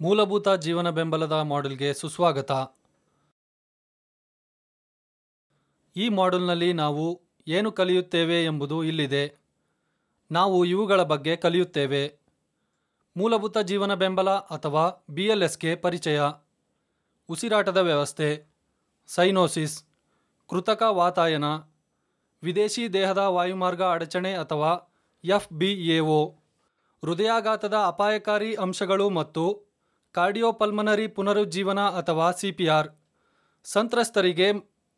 ಮೂಲಭೂತ ಜೀವನ ಬೆಂಬಲದ ಮಾಡ್ಯೂಲ್ಗೆ ಸುಸ್ವಾಗತ. ಈ ಮಾಡ್ಯೂಲ್ನಲ್ಲಿ ನಾವು ಏನು ಕಲಿಯುತ್ತೇವೆ ಎಂಬುದು ಇಲ್ಲಿದೆ. ನಾವು ಇವುಗಳ ಬಗ್ಗೆ ಕಲಿಯುತ್ತೇವೆ. ಮೂಲಭೂತ ಜೀವನ ಬೆಂಬಲ ಅಥವಾ BLSಗೆ ಪರಿಚಯ, ಉಸಿರಾಟದ ವ್ಯವಸ್ಥೆ, ಸೈನೋಸಿಸ್, ಕೃತಕ ವಾತಾಯನ, ವಿದೇಶಿ ದೇಹದ ವಾಯುಮಾರ್ಗ ಅಡಚಣೆ ಅಥವಾ FBAO, ಹೃದಯಾಘಾತದ ಅಪಾಯಕಾರಿ ಅಂಶಗಳು ಮತ್ತು ಕಾರ್ಡಿಯೋಪಲ್ಮನರಿ ಪುನರುಜ್ಜೀವನ ಅಥವಾ CPR. ಸಂತ್ರಸ್ತರಿಗೆ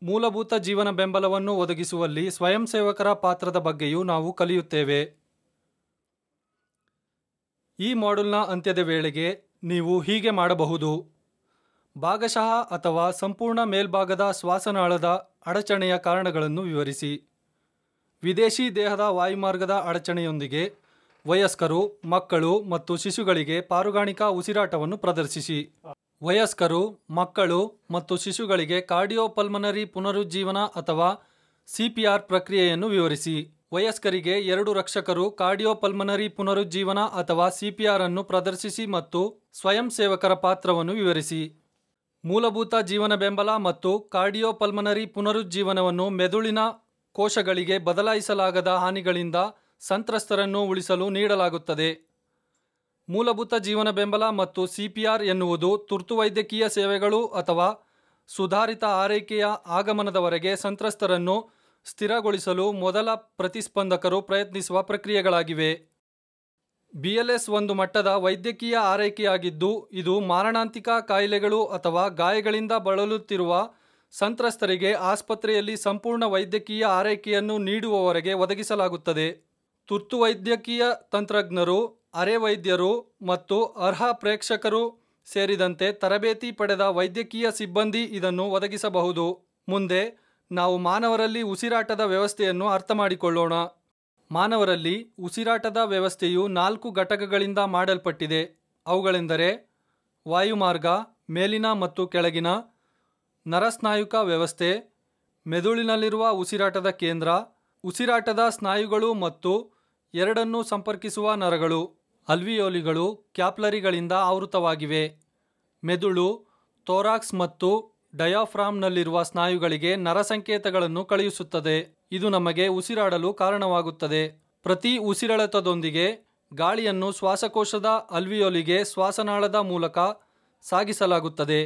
ಮೂಲಭೂತ ಜೀವನ ಬೆಂಬಲವನ್ನು ಒದಗಿಸುವಲ್ಲಿ ಸ್ವಯಂ ಸೇವಕರ ಪಾತ್ರದ ಬಗ್ಗೆಯೂ ನಾವು ಕಲಿಯುತ್ತೇವೆ. ಈ ಮಾಡ್ಯೂಲ್ನ ಅಂತ್ಯದ ವೇಳೆಗೆ ನೀವು ಹೀಗೆ ಮಾಡಬಹುದು: ಭಾಗಶಃ ಅಥವಾ ಸಂಪೂರ್ಣ ಮೇಲ್ಭಾಗದ ಶ್ವಾಸನಾಳದ ಅಡಚಣೆಯ ಕಾರಣಗಳನ್ನು ವಿವರಿಸಿ. ವಿದೇಶಿ ದೇಹದ ವಾಯುಮಾರ್ಗದ ಅಡಚಣೆಯೊಂದಿಗೆ ವಯಸ್ಕರು, ಮಕ್ಕಳು ಮತ್ತು ಶಿಶುಗಳಿಗೆ ಪಾರುಗಾಣಿಕಾ ಉಸಿರಾಟವನ್ನು ಪ್ರದರ್ಶಿಸಿ. ವಯಸ್ಕರು, ಮಕ್ಕಳು ಮತ್ತು ಶಿಶುಗಳಿಗೆ ಕಾರ್ಡಿಯೋಪಲ್ಮನರಿ ಪುನರುಜ್ಜೀವನ ಅಥವಾ CPR ಪ್ರಕ್ರಿಯೆಯನ್ನು ವಿವರಿಸಿ. ವಯಸ್ಕರಿಗೆ 2 ರಕ್ಷಕರು ಕಾರ್ಡಿಯೋಪಲ್ಮನರಿ ಪುನರುಜ್ಜೀವನ ಅಥವಾ CPR ಅನ್ನು ಪ್ರದರ್ಶಿಸಿ ಮತ್ತು ಸ್ವಯಂ ಸೇವಕರ ಪಾತ್ರವನ್ನು ವಿವರಿಸಿ. ಮೂಲಭೂತ ಜೀವನ ಬೆಂಬಲ ಮತ್ತು ಕಾರ್ಡಿಯೋಪಲ್ಮನರಿ ಪುನರುಜ್ಜೀವನವನ್ನು ಮೆದುಳಿನ ಕೋಶಗಳಿಗೆ ಬದಲಾಯಿಸಲಾಗದ ಹಾನಿಗಳಿಂದ ಸಂತ್ರಸ್ತರನ್ನು ಉಳಿಸಲು ನೀಡಲಾಗುತ್ತದೆ. ಮೂಲಭೂತ ಜೀವನ ಬೆಂಬಲ ಮತ್ತು CPR ಎನ್ನುವುದು ತುರ್ತುವೈದ್ಯಕೀಯ ಸೇವೆಗಳು ಅಥವಾ ಸುಧಾರಿತ ಆರೈಕೆಯ ಆಗಮನದವರೆಗೆ ಸಂತ್ರಸ್ತರನ್ನು ಸ್ಥಿರಗೊಳಿಸಲು ಮೊದಲ ಪ್ರತಿಸ್ಪಂದಕರು ಪ್ರಯತ್ನಿಸುವ ಪ್ರಕ್ರಿಯೆಗಳಾಗಿವೆ. BLS ಒಂದು ಮಟ್ಟದ ವೈದ್ಯಕೀಯ ಆರೈಕೆಯಾಗಿದ್ದು, ಇದು ಮಾರಣಾಂತಿಕ ಕಾಯಿಲೆಗಳು ಅಥವಾ ಗಾಯಗಳಿಂದ ಬಳಲುತ್ತಿರುವ ಸಂತ್ರಸ್ತರಿಗೆ ಆಸ್ಪತ್ರೆಯಲ್ಲಿ ಸಂಪೂರ್ಣ ವೈದ್ಯಕೀಯ ಆರೈಕೆಯನ್ನು ನೀಡುವವರೆಗೆ ಒದಗಿಸಲಾಗುತ್ತದೆ. ತುರ್ತುವೈದ್ಯಕೀಯ ತಂತ್ರಜ್ಞರು, ಅರೆವೈದ್ಯರು ಮತ್ತು ಅರ್ಹ ಪ್ರೇಕ್ಷಕರು ಸೇರಿದಂತೆ ತರಬೇತಿ ಪಡೆದ ವೈದ್ಯಕೀಯ ಸಿಬ್ಬಂದಿ ಇದನ್ನು ಒದಗಿಸಬಹುದು. ಮುಂದೆ ನಾವು ಮಾನವರಲ್ಲಿ ಉಸಿರಾಟದ ವ್ಯವಸ್ಥೆಯನ್ನು ಅರ್ಥಮಾಡಿಕೊಳ್ಳೋಣ. ಮಾನವರಲ್ಲಿ ಉಸಿರಾಟದ ವ್ಯವಸ್ಥೆಯು 4 ಘಟಕಗಳಿಂದ ಮಾಡಲ್ಪಟ್ಟಿದೆ. ಅವುಗಳೆಂದರೆ ವಾಯುಮಾರ್ಗ, ಮೇಲಿನ ಮತ್ತು ಕೆಳಗಿನ, ನರಸ್ನಾಯುಕ ವ್ಯವಸ್ಥೆ, ಮೆದುಳಿನಲ್ಲಿರುವ ಉಸಿರಾಟದ ಕೇಂದ್ರ, ಉಸಿರಾಟದ ಸ್ನಾಯುಗಳು ಮತ್ತು ಎರಡನ್ನೂ ಸಂಪರ್ಕಿಸುವ ನರಗಳು. ಅಲ್ವಿಯೋಲಿಗಳು ಕ್ಯಾಪ್ಲರಿಗಳಿಂದ ಆವೃತವಾಗಿವೆ. ಮೆದುಳು, ಥೋರಾಕ್ಸ್ ಮತ್ತು ಡಯಾಫ್ರಾಮ್ನಲ್ಲಿರುವ ಸ್ನಾಯುಗಳಿಗೆ ನರ ಸಂಕೇತಗಳನ್ನು ಕಳುಹಿಸುತ್ತದೆ. ಇದು ನಮಗೆ ಉಸಿರಾಡಲು ಕಾರಣವಾಗುತ್ತದೆ. ಪ್ರತಿ ಉಸಿರೆಳೆತದೊಂದಿಗೆ ಗಾಳಿಯನ್ನು ಶ್ವಾಸಕೋಶದ ಅಲ್ವಿಯೋಲಿಗೆ ಶ್ವಾಸನಾಳದ ಮೂಲಕ ಸಾಗಿಸಲಾಗುತ್ತದೆ.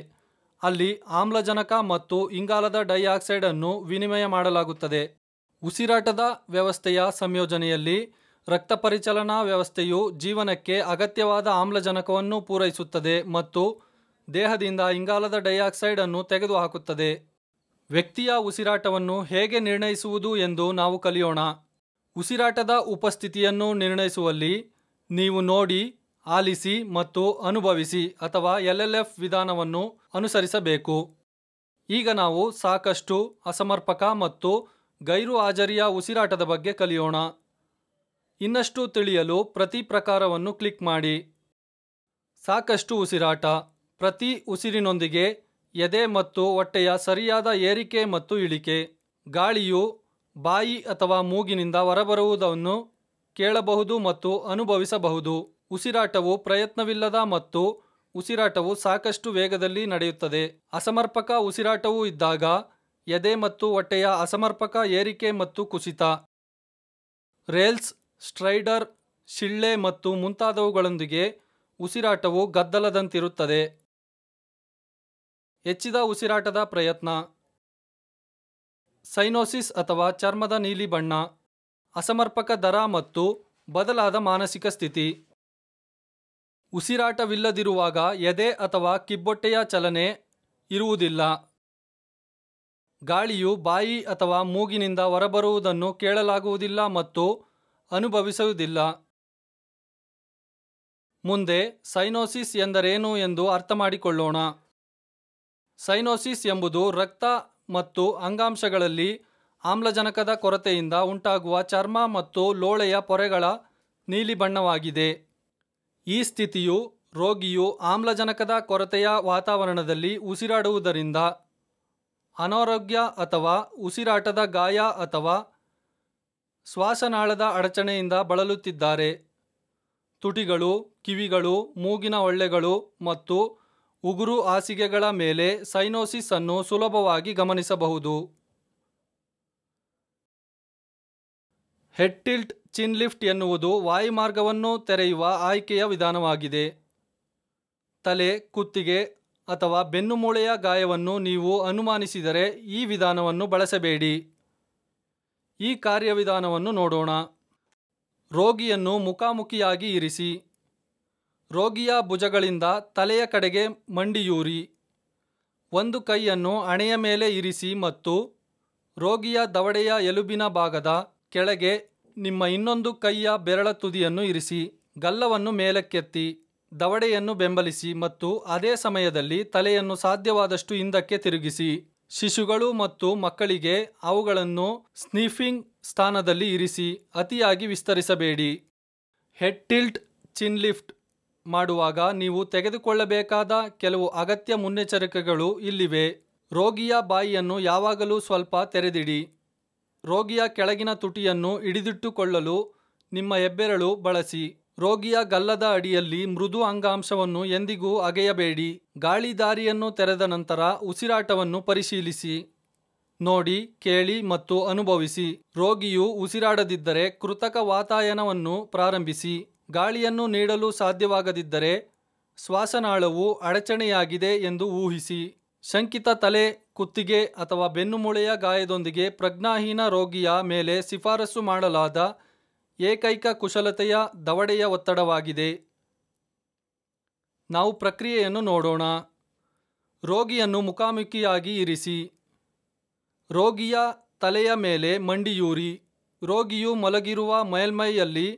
ಅಲ್ಲಿ ಆಮ್ಲಜನಕ ಮತ್ತು ಇಂಗಾಲದ ಡೈಆಕ್ಸೈಡ್ ಅನ್ನು ವಿನಿಮಯ ಮಾಡಲಾಗುತ್ತದೆ. ಉಸಿರಾಟದ ವ್ಯವಸ್ಥೆಯ ಸಂಯೋಜನೆಯಲ್ಲಿ ರಕ್ತಪರಿಚಲನಾ ವ್ಯವಸ್ಥೆಯು ಜೀವನಕ್ಕೆ ಅಗತ್ಯವಾದ ಆಮ್ಲಜನಕವನ್ನು ಪೂರೈಸುತ್ತದೆ ಮತ್ತು ದೇಹದಿಂದ ಇಂಗಾಲದ ಡೈಆಕ್ಸೈಡ್ ಅನ್ನು ತೆಗೆದುಹಾಕುತ್ತದೆ. ವ್ಯಕ್ತಿಯ ಉಸಿರಾಟವನ್ನು ಹೇಗೆ ನಿರ್ಣಯಿಸುವುದು ಎಂದು ನಾವು ಕಲಿಯೋಣ. ಉಸಿರಾಟದ ಉಪಸ್ಥಿತಿಯನ್ನು ನಿರ್ಣಯಿಸುವಲ್ಲಿ ನೀವು ನೋಡಿ, ಆಲಿಸಿ ಮತ್ತು ಅನುಭವಿಸಿ ಅಥವಾ LLF ವಿಧಾನವನ್ನು ಅನುಸರಿಸಬೇಕು. ಈಗ ನಾವು ಸಾಕಷ್ಟು, ಅಸಮರ್ಪಕ ಮತ್ತು ಗೈರು ಹಾಜರಿಯ ಉಸಿರಾಟದ ಬಗ್ಗೆ ಕಲಿಯೋಣ. ಇನ್ನಷ್ಟು ತಿಳಿಯಲು ಪ್ರತಿ ಪ್ರಕಾರವನ್ನು ಕ್ಲಿಕ್ ಮಾಡಿ. ಸಾಕಷ್ಟು ಉಸಿರಾಟ: ಪ್ರತಿ ಉಸಿರಿನೊಂದಿಗೆ ಎದೆ ಮತ್ತು ಹೊಟ್ಟೆಯ ಸರಿಯಾದ ಏರಿಕೆ ಮತ್ತು ಇಳಿಕೆ. ಗಾಳಿಯು ಬಾಯಿ ಅಥವಾ ಮೂಗಿನಿಂದ ಹೊರಬರುವುದನ್ನು ಕೇಳಬಹುದು ಮತ್ತು ಅನುಭವಿಸಬಹುದು. ಉಸಿರಾಟವು ಪ್ರಯತ್ನವಿಲ್ಲದ ಮತ್ತು ಉಸಿರಾಟವು ಸಾಕಷ್ಟು ವೇಗದಲ್ಲಿ ನಡೆಯುತ್ತದೆ. ಅಸಮರ್ಪಕ ಉಸಿರಾಟವು ಇದ್ದಾಗ ಎದೆ ಮತ್ತು ಹೊಟ್ಟೆಯ ಅಸಮರ್ಪಕ ಏರಿಕೆ ಮತ್ತು ಕುಸಿತ. ರೇಲ್ಸ್, ಸ್ಟ್ರೈಡರ್, ಶಿಳ್ಳೆ ಮತ್ತು ಮುಂತಾದವುಗಳೊಂದಿಗೆ ಉಸಿರಾಟವು ಗದ್ದಲದಂತಿರುತ್ತದೆ. ಹೆಚ್ಚಿದ ಉಸಿರಾಟದ ಪ್ರಯತ್ನ. ಸೈನೋಸಿಸ್ ಅಥವಾ ಚರ್ಮದ ನೀಲಿ ಬಣ್ಣ, ಅಸಮರ್ಪಕ ದರ ಮತ್ತು ಬದಲಾದ ಮಾನಸಿಕ ಸ್ಥಿತಿ. ಉಸಿರಾಟವಿಲ್ಲದಿರುವಾಗ ಎದೆ ಅಥವಾ ಕಿಬ್ಬೊಟ್ಟೆಯ ಚಲನೆ ಇರುವುದಿಲ್ಲ. ಗಾಳಿಯು ಬಾಯಿ ಅಥವಾ ಮೂಗಿನಿಂದ ಹೊರಬರುವುದನ್ನು ಕೇಳಲಾಗುವುದಿಲ್ಲ ಮತ್ತು ಅನುಭವಿಸುವುದಿಲ್ಲ. ಮುಂದೆ ಸೈನೋಸಿಸ್ ಎಂದರೇನು ಎಂದು ಅರ್ಥಮಾಡಿಕೊಳ್ಳೋಣ. ಸೈನೋಸಿಸ್ ಎಂಬುದು ರಕ್ತ ಮತ್ತು ಅಂಗಾಂಶಗಳಲ್ಲಿ ಆಮ್ಲಜನಕದ ಕೊರತೆಯಿಂದ ಉಂಟಾಗುವ ಚರ್ಮ ಮತ್ತು ಲೋಳೆಯ ಪೊರೆಗಳ ನೀಲಿ ಬಣ್ಣವಾಗಿದೆ. ಈ ಸ್ಥಿತಿಯು ರೋಗಿಯು ಆಮ್ಲಜನಕದ ಕೊರತೆಯ ವಾತಾವರಣದಲ್ಲಿ ಉಸಿರಾಡುವುದರಿಂದ, ಅನಾರೋಗ್ಯ ಅಥವಾ ಉಸಿರಾಟದ ಗಾಯ ಅಥವಾ ಶ್ವಾಸನಾಳದ ಅಡಚಣೆಯಿಂದ ಬಳಲುತ್ತಿದ್ದಾರೆ. ತುಟಿಗಳು, ಕಿವಿಗಳು, ಮೂಗಿನ ಹೊಳ್ಳೆಗಳು ಮತ್ತು ಉಗುರು ಹಾಸಿಗೆಗಳ ಮೇಲೆ ಸೈನೋಸಿಸ್ ಅನ್ನು ಸುಲಭವಾಗಿ ಗಮನಿಸಬಹುದು. ಹೆಡ್ ಟಿಲ್ಟ್ ಚಿನ್ ಲಿಫ್ಟ್ ಎನ್ನುವುದು ವಾಯುಮಾರ್ಗವನ್ನು ತೆರೆಯುವ ಆಯ್ಕೆಯ ವಿಧಾನವಾಗಿದೆ. ತಲೆ, ಕುತ್ತಿಗೆ ಅಥವಾ ಬೆನ್ನುಮೂಳೆಯ ಗಾಯವನ್ನು ನೀವು ಅನುಮಾನಿಸಿದರೆ ಈ ವಿಧಾನವನ್ನು ಬಳಸಬೇಡಿ. ಈ ಕಾರ್ಯವಿಧಾನವನ್ನು ನೋಡೋಣ. ರೋಗಿಯನ್ನು ಮುಖಾಮುಖಿಯಾಗಿ ಇರಿಸಿ. ರೋಗಿಯ ಭುಜಗಳಿಂದ ತಲೆಯ ಕಡೆಗೆ ಮಂಡಿಯೂರಿ. ಒಂದು ಕೈಯನ್ನು ಹಣೆಯ ಮೇಲೆ ಇರಿಸಿ ಮತ್ತು ರೋಗಿಯ ದವಡೆಯ ಎಲುಬಿನ ಭಾಗದ ಕೆಳಗೆ ನಿಮ್ಮ ಇನ್ನೊಂದು ಕೈಯ ಬೆರಳ ತುದಿಯನ್ನು ಇರಿಸಿ. ಗಲ್ಲವನ್ನು ಮೇಲಕ್ಕೆತ್ತಿ ದವಡೆಯನ್ನು ಬೆಂಬಲಿಸಿ ಮತ್ತು ಅದೇ ಸಮಯದಲ್ಲಿ ತಲೆಯನ್ನು ಸಾಧ್ಯವಾದಷ್ಟು ಹಿಂದಕ್ಕೆ ತಿರುಗಿಸಿ. ಶಿಶುಗಳು ಮತ್ತು ಮಕ್ಕಳಿಗೆ ಅವುಗಳನ್ನು ಸ್ನಿಫಿಂಗ್ ಸ್ಥಾನದಲ್ಲಿ ಇರಿಸಿ. ಅತಿಯಾಗಿ ವಿಸ್ತರಿಸಬೇಡಿ. ಹೆಡ್ ಟಿಲ್ಟ್ ಚಿನ್ ಲಿಫ್ಟ್ ಮಾಡುವಾಗ ನೀವು ತೆಗೆದುಕೊಳ್ಳಬೇಕಾದ ಕೆಲವು ಅಗತ್ಯ ಮುನ್ನೆಚ್ಚರಿಕೆಗಳು ಇಲ್ಲಿವೆ. ರೋಗಿಯ ಬಾಯಿಯನ್ನು ಯಾವಾಗಲೂ ಸ್ವಲ್ಪ ತೆರೆದಿಡಿ. ರೋಗಿಯ ಕೆಳಗಿನ ತುಟಿಯನ್ನು ಹಿಡಿದಿಟ್ಟುಕೊಳ್ಳಲು ನಿಮ್ಮ ಹೆಬ್ಬೆರಳು ಬಳಸಿ. ರೋಗಿಯ ಗಲ್ಲದ ಅಡಿಯಲ್ಲಿ ಮೃದು ಅಂಗಾಂಶವನ್ನು ಎಂದಿಗೂ ಅಗೆಯಬೇಡಿ. ಗಾಳಿ ದಾರಿಯನ್ನು ತೆರೆದ ನಂತರ ಉಸಿರಾಟವನ್ನು ಪರಿಶೀಲಿಸಿ. ನೋಡಿ, ಕೇಳಿ ಮತ್ತು ಅನುಭವಿಸಿ. ರೋಗಿಯು ಉಸಿರಾಡದಿದ್ದರೆ ಕೃತಕ ವಾತಾಯನವನ್ನು ಪ್ರಾರಂಭಿಸಿ. ಗಾಳಿಯನ್ನು ನೀಡಲು ಸಾಧ್ಯವಾಗದಿದ್ದರೆ ಶ್ವಾಸನಾಳವು ಅಡಚಣೆಯಾಗಿದೆ ಎಂದು ಊಹಿಸಿ. ಶಂಕಿತ ತಲೆ, ಕುತ್ತಿಗೆ ಅಥವಾ ಬೆನ್ನುಮೂಳೆಯ ಗಾಯದೊಂದಿಗೆ ಪ್ರಜ್ಞಾಹೀನ ರೋಗಿಯ ಮೇಲೆ ಶಿಫಾರಸು ಮಾಡಲಾದ ಏಕೈಕ ಕುಶಲತೆಯ ದವಡೆಯ ಒತ್ತಡವಾಗಿದೆ. ನಾವು ಪ್ರಕ್ರಿಯೆಯನ್ನು ನೋಡೋಣ. ರೋಗಿಯನ್ನು ಮುಖಾಮುಖಿಯಾಗಿ ಇರಿಸಿ. ರೋಗಿಯ ತಲೆಯ ಮೇಲೆ ಮಂಡಿಯೂರಿ. ರೋಗಿಯು ಮಲಗಿರುವ ಮೇಲ್ಮೈಯಲ್ಲಿ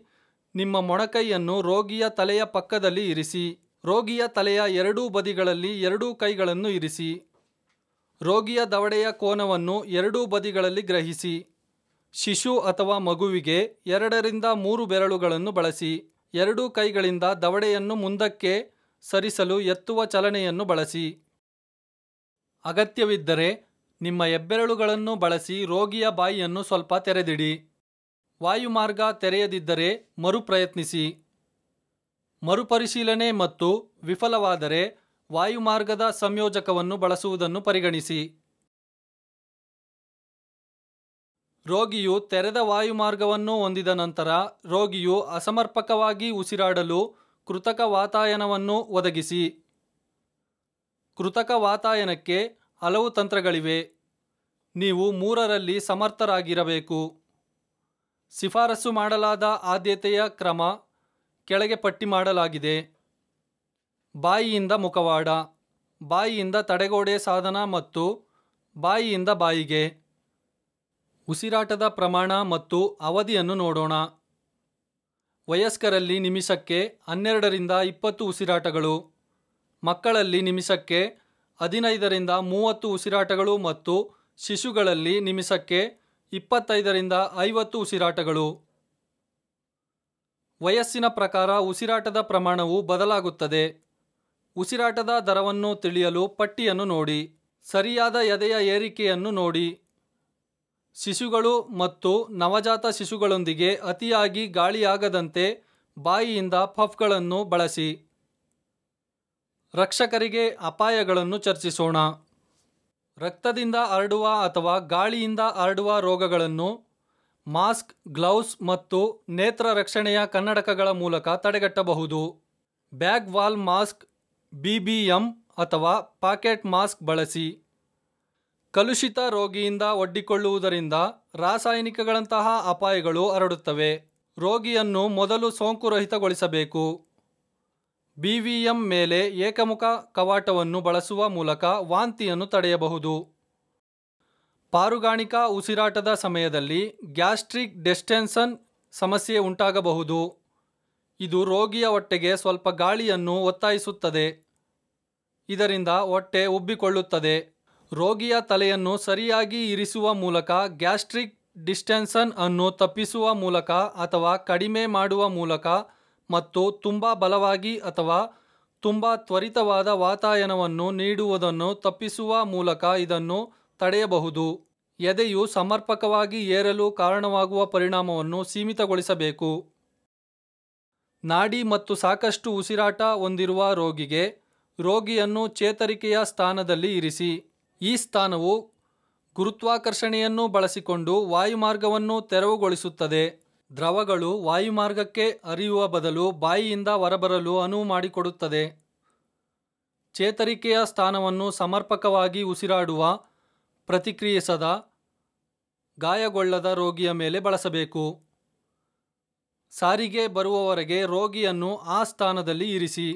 ನಿಮ್ಮ ಮೊಣಕೈಯನ್ನು ರೋಗಿಯ ತಲೆಯ ಪಕ್ಕದಲ್ಲಿ ಇರಿಸಿ. ರೋಗಿಯ ತಲೆಯ ಎರಡೂ ಬದಿಗಳಲ್ಲಿ ಎರಡೂ ಕೈಗಳನ್ನು ಇರಿಸಿ. ರೋಗಿಯ ದವಡೆಯ ಕೋನವನ್ನು ಎರಡೂ ಬದಿಗಳಲ್ಲಿ ಗ್ರಹಿಸಿ. ಶಿಶು ಅಥವಾ ಮಗುವಿಗೆ 2-3 ಬೆರಳುಗಳನ್ನು ಬಳಸಿ. ಎರಡೂ ಕೈಗಳಿಂದ ದವಡೆಯನ್ನು ಮುಂದಕ್ಕೆ ಸರಿಸಲು ಎತ್ತುವ ಚಲನೆಯನ್ನು ಬಳಸಿ. ಅಗತ್ಯವಿದ್ದರೆ ನಿಮ್ಮ ಹೆಬ್ಬೆರಳುಗಳನ್ನು ಬಳಸಿ ರೋಗಿಯ ಬಾಯಿಯನ್ನು ಸ್ವಲ್ಪ ತೆರೆದಿಡಿ. ವಾಯುಮಾರ್ಗ ತೆರೆಯದಿದ್ದರೆ ಮರುಪ್ರಯತ್ನಿಸಿ. ಮರುಪರಿಶೀಲನೆ ಮತ್ತು ವಿಫಲವಾದರೆ ವಾಯುಮಾರ್ಗದ ಸಂಯೋಜಕವನ್ನು ಬಳಸುವುದನ್ನು ಪರಿಗಣಿಸಿ. ರೋಗಿಯು ತೆರೆದ ವಾಯುಮಾರ್ಗವನ್ನು ಹೊಂದಿದ ನಂತರ ರೋಗಿಯು ಅಸಮರ್ಪಕವಾಗಿ ಉಸಿರಾಡಲು ಕೃತಕ ವಾತಾಯನವನ್ನು ಒದಗಿಸಿ. ಕೃತಕ ವಾತಾಯನಕ್ಕೆ ಹಲವು ತಂತ್ರಗಳಿವೆ. ನೀವು 3ರಲ್ಲಿ ಸಮರ್ಥರಾಗಿರಬೇಕು. ಶಿಫಾರಸು ಮಾಡಲಾದ ಆದ್ಯತೆಯ ಕ್ರಮ ಕೆಳಗೆ ಪಟ್ಟಿ ಮಾಡಲಾಗಿದೆ. ಬಾಯಿಯಿಂದ ಮುಖವಾಡ, ಬಾಯಿಯಿಂದ ತಡೆಗೋಡೆ ಸಾಧನ ಮತ್ತು ಬಾಯಿಯಿಂದ ಬಾಯಿಗೆ. ಉಸಿರಾಟದ ಪ್ರಮಾಣ ಮತ್ತು ಅವಧಿಯನ್ನು ನೋಡೋಣ. ವಯಸ್ಕರಲ್ಲಿ ನಿಮಿಷಕ್ಕೆ 12ರಿಂದ 20 ಉಸಿರಾಟಗಳು, ಮಕ್ಕಳಲ್ಲಿ ನಿಮಿಷಕ್ಕೆ 15ರಿಂದ 30 ಉಸಿರಾಟಗಳು ಮತ್ತು ಶಿಶುಗಳಲ್ಲಿ ನಿಮಿಷಕ್ಕೆ 25ರಿಂದ 50 ಉಸಿರಾಟಗಳು. ವಯಸ್ಸಿನ ಪ್ರಕಾರ ಉಸಿರಾಟದ ಪ್ರಮಾಣವು ಬದಲಾಗುತ್ತದೆ. ಉಸಿರಾಟದ ದರವನ್ನು ತಿಳಿಯಲು ಪಟ್ಟಿಯನ್ನು ನೋಡಿ. ಸರಿಯಾದ ಎದೆಯ ಏರಿಕೆಯನ್ನು ನೋಡಿ. ಶಿಶುಗಳು ಮತ್ತು ನವಜಾತ ಶಿಶುಗಳೊಂದಿಗೆ ಅತಿಯಾಗಿ ಗಾಳಿಯಾಗದಂತೆ ಬಾಯಿಯಿಂದ ಪಫ್ಗಳನ್ನು ಬಳಸಿ. ರಕ್ಷಕರಿಗೆ ಅಪಾಯಗಳನ್ನು ಚರ್ಚಿಸೋಣ. ರಕ್ತದಿಂದ ಹರಡುವ ಅಥವಾ ಗಾಳಿಯಿಂದ ಹರಡುವ ರೋಗಗಳನ್ನು ಮಾಸ್ಕ್, ಗ್ಲೌಸ್ ಮತ್ತು ನೇತ್ರ ರಕ್ಷಣೆಯ ಕನ್ನಡಕಗಳ ಮೂಲಕ ತಡೆಗಟ್ಟಬಹುದು. ಬ್ಯಾಗ್ ವಾಲ್ ಮಾಸ್ಕ್, BBM ಅಥವಾ ಪಾಕೆಟ್ ಮಾಸ್ಕ್ ಬಳಸಿ. ಕಲುಷಿತ ರೋಗಿಯಿಂದ ಒಡ್ಡಿಕೊಳ್ಳುವುದರಿಂದ ರಾಸಾಯನಿಕಗಳಂತಹ ಅಪಾಯಗಳು ಹರಡುತ್ತವೆ. ರೋಗಿಯನ್ನು ಮೊದಲು ಸೋಂಕುರಹಿತಗೊಳಿಸಬೇಕು. BVM ಮೇಲೆ ಏಕಮುಖ ಕವಾಟವನ್ನು ಬಳಸುವ ಮೂಲಕ ವಾಂತಿಯನ್ನು ತಡೆಯಬಹುದು. ಪಾರುಗಾಣಿಕಾ ಉಸಿರಾಟದ ಸಮಯದಲ್ಲಿ ಗ್ಯಾಸ್ಟ್ರಿಕ್ ಡಿಸ್ಟೆನ್ಷನ್ ಸಮಸ್ಯೆ ಉಂಟಾಗಬಹುದು. ಇದು ರೋಗಿಯ ಹೊಟ್ಟೆಗೆ ಸ್ವಲ್ಪ ಗಾಳಿಯನ್ನು ಒತ್ತಾಯಿಸುತ್ತದೆ. ಇದರಿಂದ ಹೊಟ್ಟೆ ಉಬ್ಬಿಕೊಳ್ಳುತ್ತದೆ. ರೋಗಿಯ ತಲೆಯನ್ನು ಸರಿಯಾಗಿ ಇರಿಸುವ ಮೂಲಕ ಗ್ಯಾಸ್ಟ್ರಿಕ್ ಡಿಸ್ಟೆನ್ಷನ್ ಅನ್ನು ತಪ್ಪಿಸುವ ಮೂಲಕ ಅಥವಾ ಕಡಿಮೆ ಮಾಡುವ ಮೂಲಕ ಮತ್ತು ತುಂಬಾ ಬಲವಾಗಿ ಅಥವಾ ತುಂಬಾ ತ್ವರಿತವಾದ ವಾತಾಯನವನ್ನು ನೀಡುವುದನ್ನು ತಪ್ಪಿಸುವ ಮೂಲಕ ಇದನ್ನು ತಡೆಯಬಹುದು. ಎದೆಯು ಸಮರ್ಪಕವಾಗಿ ಏರಲು ಕಾರಣವಾಗುವ ಪರಿಣಾಮವನ್ನು ಸೀಮಿತಗೊಳಿಸಬೇಕು. ನಾಡಿ ಮತ್ತು ಸಾಕಷ್ಟು ಉಸಿರಾಟ ಹೊಂದಿರುವ ರೋಗಿಗೆ ರೋಗಿಯನ್ನು ಚೇತರಿಕೆಯ ಸ್ಥಾನದಲ್ಲಿ ಇರಿಸಿ. ಈ ಸ್ಥಾನವು ಗುರುತ್ವಾಕರ್ಷಣೆಯನ್ನು ಬಳಸಿಕೊಂಡು ವಾಯುಮಾರ್ಗವನ್ನು ತೆರವುಗೊಳಿಸುತ್ತದೆ. ದ್ರವಗಳು ವಾಯುಮಾರ್ಗಕ್ಕೆ ಹರಿಯುವ ಬದಲು ಬಾಯಿಯಿಂದ ಹೊರಬರಲು ಅನುವು ಮಾಡಿಕೊಡುತ್ತದೆ. ಚೇತರಿಕೆಯ ಸ್ಥಾನವನ್ನು ಸಮರ್ಪಕವಾಗಿ ಉಸಿರಾಡುವ, ಪ್ರತಿಕ್ರಿಯಿಸದ, ಗಾಯಗೊಳ್ಳದ ರೋಗಿಯ ಮೇಲೆ ಬಳಸಬೇಕು. ಸಾರಿಗೆ ಬರುವವರೆಗೆ ರೋಗಿಯನ್ನು ಆ ಸ್ಥಾನದಲ್ಲಿ ಇರಿಸಿ.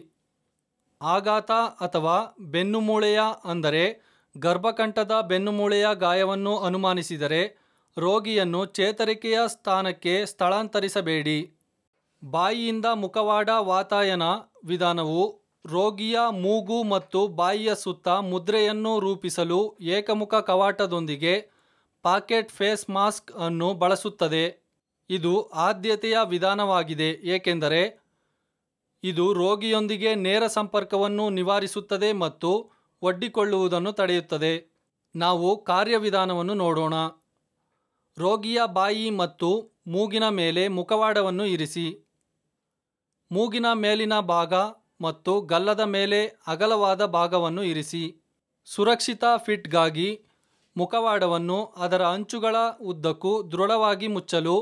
ಆಘಾತ ಅಥವಾ ಬೆನ್ನುಮೂಳೆಯ ಅಂದರೆ ಗರ್ಭಕಂಠದ ಬೆನ್ನುಮೂಳೆಯ ಗಾಯವನ್ನು ಅನುಮಾನಿಸಿದರೆ ರೋಗಿಯನ್ನು ಚೇತರಿಕೆಯ ಸ್ಥಾನಕ್ಕೆ ಸ್ಥಳಾಂತರಿಸಬೇಡಿ. ಬಾಯಿಯಿಂದ ಮುಖವಾಡ ವಾತಾಯನ ವಿಧಾನವು ರೋಗಿಯ ಮೂಗು ಮತ್ತು ಬಾಯಿಯ ಸುತ್ತ ಮುದ್ರೆಯನ್ನು ರೂಪಿಸಲು ಏಕಮುಖ ಕವಾಟದೊಂದಿಗೆ ಪಾಕೆಟ್ ಫೇಸ್ ಮಾಸ್ಕ್ ಅನ್ನು ಬಳಸುತ್ತದೆ. ಇದು ಆದ್ಯತೆಯ ವಿಧಾನವಾಗಿದೆ ಏಕೆಂದರೆ ಇದು ರೋಗಿಯೊಂದಿಗೆ ನೇರ ಸಂಪರ್ಕವನ್ನು ನಿವಾರಿಸುತ್ತದೆ ಮತ್ತು ಒಡ್ಡಿಕೊಳ್ಳುವುದನ್ನು ತಡೆಯುತ್ತದೆ. ನಾವು ಕಾರ್ಯವಿಧಾನವನ್ನು ನೋಡೋಣ. ರೋಗಿಯ ಬಾಯಿ ಮತ್ತು ಮೂಗಿನ ಮೇಲೆ ಮುಖವಾಡವನ್ನು ಇರಿಸಿ. ಮೂಗಿನ ಮೇಲಿನ ಭಾಗ ಮತ್ತು ಗಲ್ಲದ ಮೇಲೆ ಅಗಲವಾದ ಭಾಗವನ್ನು ಇರಿಸಿ. ಸುರಕ್ಷಿತ ಫಿಟ್ಗಾಗಿ ಮುಖವಾಡವನ್ನು ಅದರ ಅಂಚುಗಳ ಉದ್ದಕ್ಕೂ ದೃಢವಾಗಿ ಮುಚ್ಚಲು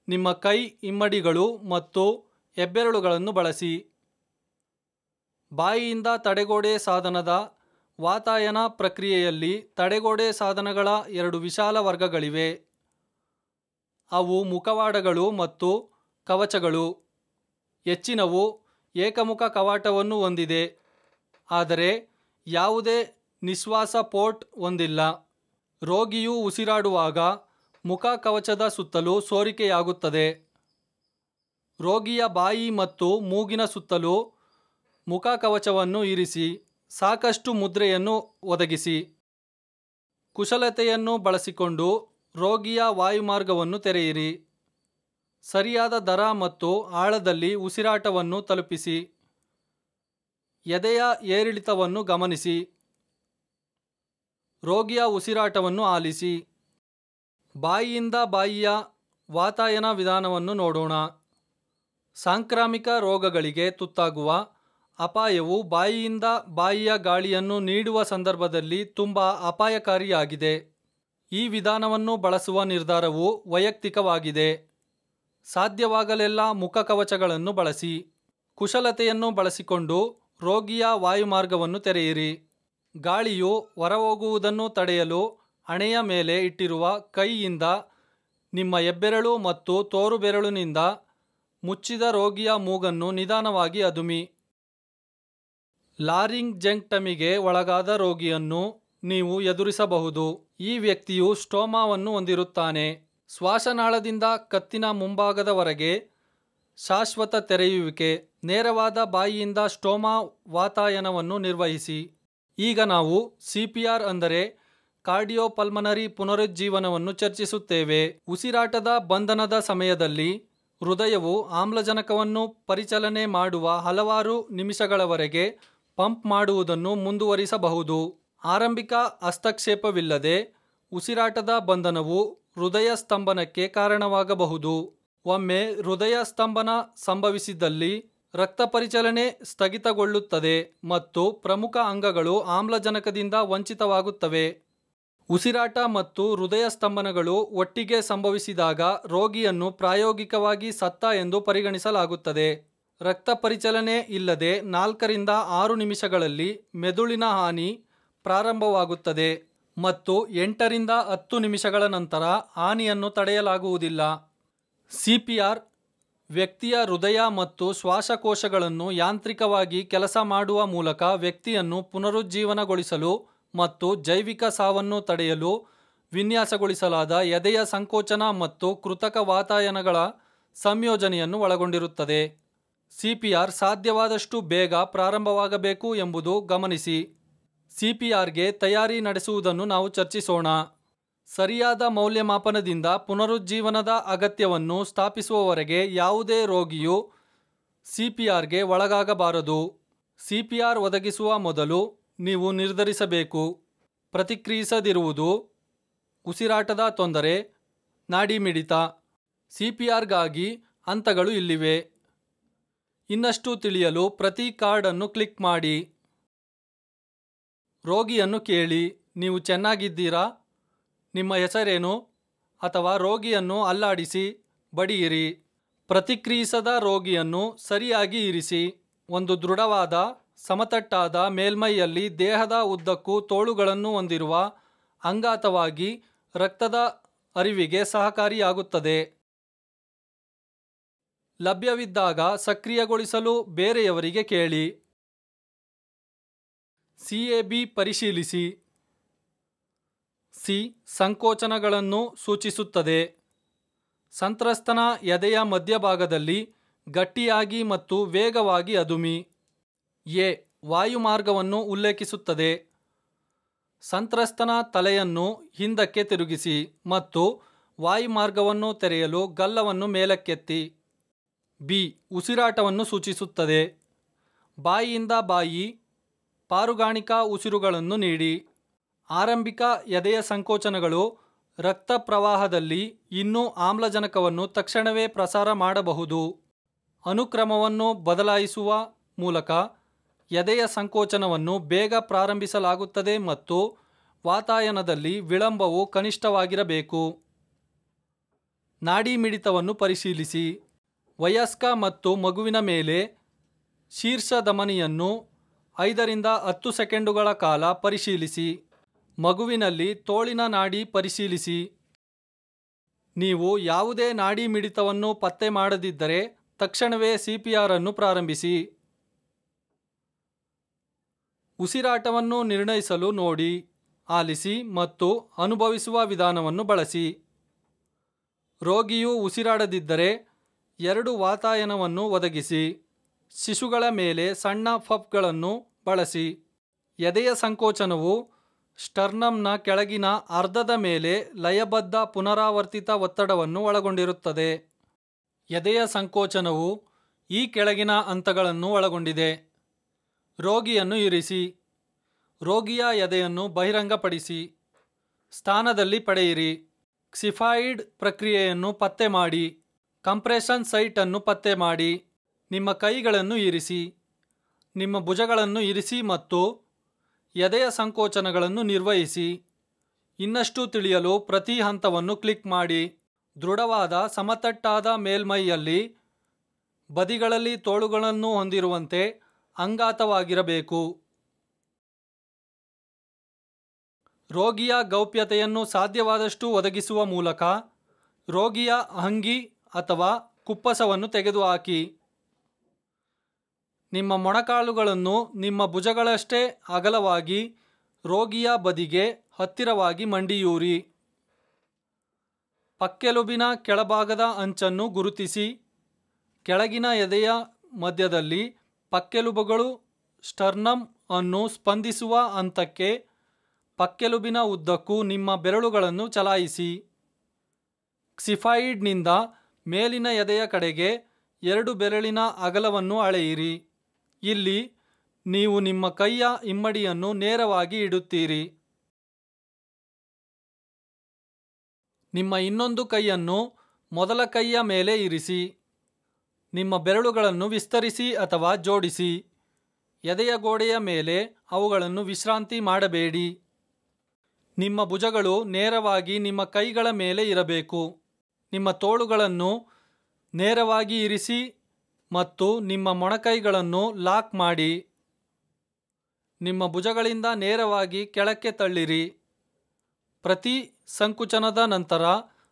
ನಿಮ್ಮ ಕೈ ಹಿಮ್ಮಡಿಗಳು ಮತ್ತು ಹೆಬ್ಬೆರಳುಗಳನ್ನು ಬಳಸಿ. ಬಾಯಿಯಿಂದ ತಡೆಗೋಡೆ ಸಾಧನದ ವಾತಾಯನ ಪ್ರಕ್ರಿಯೆಯಲ್ಲಿ ತಡೆಗೋಡೆ ಸಾಧನಗಳ 2 ವಿಶಾಲ ವರ್ಗಗಳಿವೆ. ಅವು ಮುಖವಾಡಗಳು ಮತ್ತು ಕವಚಗಳು. ಹೆಚ್ಚಿನವು ಏಕಮುಖ ಕವಾಟವನ್ನು ಹೊಂದಿದೆ, ಆದರೆ ಯಾವುದೇ ನಿಶ್ವಾಸ ಪೋರ್ಟ್ ಹೊಂದಿಲ್ಲ. ರೋಗಿಯು ಉಸಿರಾಡುವಾಗ ಮುಖ ಕವಚದ ಸುತ್ತಲೂ ಸೋರಿಕೆಯಾಗುತ್ತದೆ. ರೋಗಿಯ ಬಾಯಿ ಮತ್ತು ಮೂಗಿನ ಸುತ್ತಲೂ ಮುಖ ಕವಚವನ್ನು ಇರಿಸಿ ಸಾಕಷ್ಟು ಮುದ್ರೆಯನ್ನು ಒದಗಿಸಿ. ಕುಶಲತೆಯನ್ನು ಬಳಸಿಕೊಂಡು ರೋಗಿಯ ವಾಯುಮಾರ್ಗವನ್ನು ತೆರೆಯಿರಿ. ಸರಿಯಾದ ದರ ಮತ್ತು ಆಳದಲ್ಲಿ ಉಸಿರಾಟವನ್ನು ತಲುಪಿಸಿ. ಎದೆಯ ಏರಿಳಿತವನ್ನು ಗಮನಿಸಿ. ರೋಗಿಯ ಉಸಿರಾಟವನ್ನು ಆಲಿಸಿ. ಬಾಯಿಯಿಂದ ಬಾಯಿಯ ವಾತಾಯನ ವಿಧಾನವನ್ನು ನೋಡೋಣ. ಸಾಂಕ್ರಾಮಿಕ ರೋಗಗಳಿಗೆ ತುತ್ತಾಗುವ ಅಪಾಯವು ಬಾಯಿಯಿಂದ ಬಾಯಿಯ ಗಾಳಿಯನ್ನು ನೀಡುವ ಸಂದರ್ಭದಲ್ಲಿ ತುಂಬ ಅಪಾಯಕಾರಿಯಾಗಿದೆ. ಈ ವಿಧಾನವನ್ನು ಬಳಸುವ ನಿರ್ಧಾರವು ವೈಯಕ್ತಿಕವಾಗಿದೆ. ಸಾಧ್ಯವಾಗಲೆಲ್ಲ ಮುಖಕವಚಗಳನ್ನು ಬಳಸಿ. ಕುಶಲತೆಯನ್ನು ಬಳಸಿಕೊಂಡು ರೋಗಿಯ ವಾಯುಮಾರ್ಗವನ್ನು ತೆರೆಯಿರಿ. ಗಾಳಿಯು ಹೊರಹೋಗುವುದನ್ನು ತಡೆಯಲು ಹಣೆಯ ಮೇಲೆ ಇಟ್ಟಿರುವ ಕೈಯಿಂದ ನಿಮ್ಮ ಹೆಬ್ಬೆರಳು ಮತ್ತು ತೋರುಬೆರಳಿನಿಂದ ಮುಚ್ಚಿದ ರೋಗಿಯ ಮೂಗನ್ನು ನಿಧಾನವಾಗಿ ಅದುಮಿ. ಲಾರಿಂಜೆಕ್ಟಮಿಗೆ ಒಳಗಾದ ರೋಗಿಯನ್ನು ನೀವು ಎದುರಿಸಬಹುದು. ಈ ವ್ಯಕ್ತಿಯು ಸ್ಟೋಮಾವನ್ನು ಹೊಂದಿರುತ್ತಾನೆ. ಶ್ವಾಸನಾಳದಿಂದ ಕತ್ತಿನ ಮುಂಭಾಗದವರೆಗೆ ಶಾಶ್ವತ ತೆರೆಯುವಿಕೆ. ನೇರವಾದ ಬಾಯಿಯಿಂದ ಸ್ಟೋಮಾ ವಾತಾಯನವನ್ನು ನಿರ್ವಹಿಸಿ. ಈಗ ನಾವು CPR ಅಂದರೆ ಕಾರ್ಡಿಯೋಪಲ್ಮನರಿ ಪುನರುಜ್ಜೀವನವನ್ನು ಚರ್ಚಿಸುತ್ತೇವೆ. ಉಸಿರಾಟದ ಬಂಧನದ ಸಮಯದಲ್ಲಿ ಹೃದಯವು ಆಮ್ಲಜನಕವನ್ನು ಪರಿಚಲನೆ ಮಾಡುವ ಹಲವಾರು ನಿಮಿಷಗಳವರೆಗೆ ಪಂಪ್ ಮಾಡುವುದನ್ನು ಮುಂದುವರಿಸಬಹುದು. ಆರಂಭಿಕ ಹಸ್ತಕ್ಷೇಪವಿಲ್ಲದೆ ಉಸಿರಾಟದ ಬಂಧನವು ಹೃದಯ ಸ್ತಂಭನಕ್ಕೆ ಕಾರಣವಾಗಬಹುದು. ಒಮ್ಮೆ ಹೃದಯ ಸ್ತಂಭನ ಸಂಭವಿಸಿದಲ್ಲಿ ರಕ್ತ ಪರಿಚಲನೆ ಸ್ಥಗಿತಗೊಳ್ಳುತ್ತದೆ ಮತ್ತು ಪ್ರಮುಖ ಅಂಗಗಳು ಆಮ್ಲಜನಕದಿಂದ ವಂಚಿತವಾಗುತ್ತವೆ. ಉಸಿರಾಟ ಮತ್ತು ಹೃದಯ ಸ್ತಂಭನಗಳು ಒಟ್ಟಿಗೆ ಸಂಭವಿಸಿದಾಗ ರೋಗಿಯನ್ನು ಪ್ರಾಯೋಗಿಕವಾಗಿ ಸತ್ತ ಎಂದು ಪರಿಗಣಿಸಲಾಗುತ್ತದೆ. ರಕ್ತ ಪರಿಚಲನೆ ಇಲ್ಲದೆ 4 ರಿಂದ 6 ನಿಮಿಷಗಳಲ್ಲಿ ಮೆದುಳಿನ ಹಾನಿ ಪ್ರಾರಂಭವಾಗುತ್ತದೆ ಮತ್ತು 8 ರಿಂದ 10 ನಿಮಿಷಗಳ ನಂತರ ಹಾನಿಯನ್ನು ತಡೆಯಲಾಗುವುದಿಲ್ಲ. CPR ವ್ಯಕ್ತಿಯ ಹೃದಯ ಮತ್ತು ಶ್ವಾಸಕೋಶಗಳನ್ನು ಯಾಂತ್ರಿಕವಾಗಿ ಕೆಲಸ ಮಾಡುವ ಮೂಲಕ ವ್ಯಕ್ತಿಯನ್ನು ಪುನರುಜ್ಜೀವನಗೊಳಿಸಲು ಮತ್ತು ಜೈವಿಕ ಸಾವನ್ನು ತಡೆಯಲು ವಿನ್ಯಾಸಗೊಳಿಸಲಾದ ಎದೆಯ ಸಂಕೋಚನ ಮತ್ತು ಕೃತಕ ವಾತಾಯನಗಳ ಸಂಯೋಜನೆಯನ್ನು ಒಳಗೊಂಡಿರುತ್ತದೆ. CPR ಸಾಧ್ಯವಾದಷ್ಟು ಬೇಗ ಪ್ರಾರಂಭವಾಗಬೇಕು ಎಂಬುದು ಗಮನಿಸಿ. CPRಗೆ ತಯಾರಿ ನಡೆಸುವುದನ್ನು ನಾವು ಚರ್ಚಿಸೋಣ. ಸರಿಯಾದ ಮೌಲ್ಯಮಾಪನದಿಂದ ಪುನರುಜ್ಜೀವನದ ಅಗತ್ಯವನ್ನು ಸ್ಥಾಪಿಸುವವರೆಗೆ ಯಾವುದೇ ರೋಗಿಯು CPRಗೆ ಒಳಗಾಗಬಾರದು. CPR ಒದಗಿಸುವ ಮೊದಲು ನೀವು ನಿರ್ಧರಿಸಬೇಕು. ಪ್ರತಿಕ್ರಿಯಿಸದಿರುವುದು, ಉಸಿರಾಟದ ತೊಂದರೆ, ನಾಡಿ ಮಿಡಿತ. CPRಗಾಗಿ ಹಂತಗಳು ಇಲ್ಲಿವೆ. ಇನ್ನಷ್ಟು ತಿಳಿಯಲು ಪ್ರತಿ ಕಾರ್ಡ್ ಅನ್ನು ಕ್ಲಿಕ್ ಮಾಡಿ. ರೋಗಿಯನ್ನು ಕೇಳಿ, ನೀವು ಚೆನ್ನಾಗಿದ್ದೀರಾ? ನಿಮ್ಮ ಹೆಸರೇನು? ಅಥವಾ ರೋಗಿಯನ್ನು ಅಲ್ಲಾಡಿಸಿ ಬಡಿಯಿರಿ. ಪ್ರತಿಕ್ರಿಯಿಸದ ರೋಗಿಯನ್ನು ಸರಿಯಾಗಿ ಇರಿಸಿ. ಒಂದು ದೃಢವಾದ, ಸಮತಟ್ಟಾದ ಮೇಲ್ಮೈಯಲ್ಲಿ ದೇಹದ ಉದ್ದಕ್ಕೂ ತೋಳುಗಳನ್ನು ಹೊಂದಿರುವ ಅಂಗಾತವಾಗಿ ರಕ್ತದ ಹರಿವಿಗೆ ಸಹಕಾರಿಯಾಗುತ್ತದೆ. ಲಭ್ಯವಿದ್ದಾಗ ಸಕ್ರಿಯಗೊಳಿಸಲು ಬೇರೆಯವರಿಗೆ ಕೇಳಿ. ಸಿಎಬಿ ಪರಿಶೀಲಿಸಿ. ಸಿ ಸಂಕೋಚನಗಳನ್ನು ಸೂಚಿಸುತ್ತದೆ. ಸಂತ್ರಸ್ತನ ಎದೆಯ ಮಧ್ಯಭಾಗದಲ್ಲಿ ಗಟ್ಟಿಯಾಗಿ ಮತ್ತು ವೇಗವಾಗಿ ಅದುಮಿ. ಎ ವಾಯುಮಾರ್ಗವನ್ನು ಉಲ್ಲೇಖಿಸುತ್ತದೆ. ಸಂತ್ರಸ್ತನ ತಲೆಯನ್ನು ಹಿಂದಕ್ಕೆ ತಿರುಗಿಸಿ ಮತ್ತು ವಾಯುಮಾರ್ಗವನ್ನು ತೆರೆಯಲು ಗಲ್ಲವನ್ನು ಮೇಲಕ್ಕೆತ್ತಿ. ಬಿ ಉಸಿರಾಟವನ್ನು ಸೂಚಿಸುತ್ತದೆ. ಬಾಯಿಯಿಂದ ಬಾಯಿ ಪಾರುಗಾಣಿಕಾ ಉಸಿರುಗಳನ್ನು ನೀಡಿ. ಆರಂಭಿಕ ಎದೆಯ ಸಂಕೋಚನಗಳು ರಕ್ತ ಪ್ರವಾಹದಲ್ಲಿ ಇನ್ನೂ ಆಮ್ಲಜನಕವನ್ನು ತಕ್ಷಣವೇ ಪ್ರಸಾರ ಮಾಡಬಹುದು. ಅನುಕ್ರಮವನ್ನು ಬದಲಾಯಿಸುವ ಮೂಲಕ ಎದೆಯ ಸಂಕೋಚನವನ್ನು ಬೇಗ ಪ್ರಾರಂಭಿಸಲಾಗುತ್ತದೆ ಮತ್ತು ವಾತಾಯನದಲ್ಲಿ ವಿಳಂಬವು ಕನಿಷ್ಠವಾಗಿರಬೇಕು. ನಾಡಿ ಮಿಡಿತವನ್ನು ಪರಿಶೀಲಿಸಿ. ವಯಸ್ಕ ಮತ್ತು ಮಗುವಿನ ಮೇಲೆ ಶೀರ್ಷ ಧಮನಿಯನ್ನು 5 ರಿಂದ 10 ಸೆಕೆಂಡುಗಳ ಕಾಲ ಪರಿಶೀಲಿಸಿ. ಮಗುವಿನಲ್ಲಿ ತೋಳಿನ ನಾಡಿ ಪರಿಶೀಲಿಸಿ. ನೀವು ಯಾವುದೇ ನಾಡಿ ಮಿಡಿತವನ್ನು ಪತ್ತೆ ಮಾಡದಿದ್ದರೆ ತಕ್ಷಣವೇ CPR ಅನ್ನು ಪ್ರಾರಂಭಿಸಿ. ಉಸಿರಾಟವನ್ನು ನಿರ್ಣಯಿಸಲು ನೋಡಿ, ಆಲಿಸಿ ಮತ್ತು ಅನುಭವಿಸುವ ವಿಧಾನವನ್ನು ಬಳಸಿ. ರೋಗಿಯು ಉಸಿರಾಡದಿದ್ದರೆ 2 ವಾತಾಯನವನ್ನು ಒದಗಿಸಿ. ಶಿಶುಗಳ ಮೇಲೆ ಸಣ್ಣ ಪಫ್ಗಳನ್ನು ಬಳಸಿ. ಎದೆಯ ಸಂಕೋಚನವು ಸ್ಟರ್ನಮ್ನ ಕೆಳಗಿನ ಅರ್ಧದ ಮೇಲೆ ಲಯಬದ್ಧ ಪುನರಾವರ್ತಿತ ಒತ್ತಡವನ್ನು ಒಳಗೊಂಡಿರುತ್ತದೆ. ಎದೆಯ ಸಂಕೋಚನವು ಈ ಕೆಳಗಿನ ಹಂತಗಳನ್ನು ಒಳಗೊಂಡಿದೆ. ರೋಗಿಯನ್ನು ಇರಿಸಿ. ರೋಗಿಯ ಎದೆಯನ್ನು ಬಹಿರಂಗಪಡಿಸಿ. ಸ್ಥಾನದಲ್ಲಿ ಪಡೆಯಿರಿ. ಕ್ಸಿಫಾಯಿಡ್ ಪ್ರಕ್ರಿಯೆಯನ್ನು ಪತ್ತೆ ಮಾಡಿ. ಕಂಪ್ರೆಷನ್ ಸೈಟ್ ಅನ್ನು ಪತ್ತೆ ಮಾಡಿ. ನಿಮ್ಮ ಕೈಗಳನ್ನು ಇರಿಸಿ. ನಿಮ್ಮ ಭುಜಗಳನ್ನು ಇರಿಸಿ ಮತ್ತು ಎದೆಯ ಸಂಕೋಚನಗಳನ್ನು ನಿರ್ವಹಿಸಿ. ಇನ್ನಷ್ಟು ತಿಳಿಯಲು ಪ್ರತಿ ಹಂತವನ್ನು ಕ್ಲಿಕ್ ಮಾಡಿ. ದೃಢವಾದ ಸಮತಟ್ಟಾದ ಮೇಲ್ಮೈಯಲ್ಲಿ ಬದಿಗಳಲ್ಲಿ ತೋಳುಗಳನ್ನು ಹೊಂದಿರುವಂತೆ ಅಂಗಾತವಾಗಿರಬೇಕು. ರೋಗಿಯ ಗೌಪ್ಯತೆಯನ್ನು ಸಾಧ್ಯವಾದಷ್ಟು ಒದಗಿಸುವ ಮೂಲಕ ರೋಗಿಯ ಅಂಗಿ ಅಥವಾ ಕುಪ್ಪಸವನ್ನು ತೆಗೆದುಹಾಕಿ. ನಿಮ್ಮ ಮೊಣಕಾಲುಗಳನ್ನು ನಿಮ್ಮ ಭುಜಗಳಷ್ಟೇ ಅಗಲವಾಗಿ ರೋಗಿಯ ಬದಿಗೆ ಹತ್ತಿರವಾಗಿ ಮಂಡಿಯೂರಿ. ಪಕ್ಕೆಲುಬಿನ ಕೆಳಭಾಗದ ಅಂಚನ್ನು ಗುರುತಿಸಿ. ಕೆಳಗಿನ ಎದೆಯ ಮಧ್ಯದಲ್ಲಿ ಪಕ್ಕೆಲುಬುಗಳು ಸ್ಟರ್ನಮ್ ಅನ್ನು ಸ್ಪಂದಿಸುವ ಹಂತಕ್ಕೆ ಪಕ್ಕೆಲುಬಿನ ಉದ್ದಕ್ಕೂ ನಿಮ್ಮ ಬೆರಳುಗಳನ್ನು ಚಲಾಯಿಸಿ. ಕ್ಸಿಫಾಯಿಡ್ನಿಂದ ಮೇಲಿನ ಎದೆಯ ಕಡೆಗೆ 2 ಬೆರಳಿನ ಅಗಲವನ್ನು ಅಳೆಯಿರಿ. ಇಲ್ಲಿ ನೀವು ನಿಮ್ಮ ಕೈಯ ಹಿಮ್ಮಡಿಯನ್ನು ನೇರವಾಗಿ ಇಡುತ್ತೀರಿ. ನಿಮ್ಮ ಇನ್ನೊಂದು ಕೈಯನ್ನು ಮೊದಲ ಕೈಯ ಮೇಲೆ ಇರಿಸಿ. ನಿಮ್ಮ ಬೆರಳುಗಳನ್ನು ವಿಸ್ತರಿಸಿ ಅಥವಾ ಜೋಡಿಸಿ. ಎದೆಯ ಗೋಡೆಯ ಮೇಲೆ ಅವುಗಳನ್ನು ವಿಶ್ರಾಂತಿ ಮಾಡಬೇಡಿ. ನಿಮ್ಮ ಭುಜಗಳು ನೇರವಾಗಿ ನಿಮ್ಮ ಕೈಗಳ ಮೇಲೆ ಇರಬೇಕು. ನಿಮ್ಮ ತೋಳುಗಳನ್ನು ನೇರವಾಗಿ ಇರಿಸಿ ಮತ್ತು ನಿಮ್ಮ ಮೊಣಕೈಗಳನ್ನು ಲಾಕ್ ಮಾಡಿ. ನಿಮ್ಮ ಭುಜಗಳಿಂದ ನೇರವಾಗಿ ಕೆಳಕ್ಕೆ ತಳ್ಳಿರಿ. ಪ್ರತಿ ಸಂಕುಚನದ ನಂತರ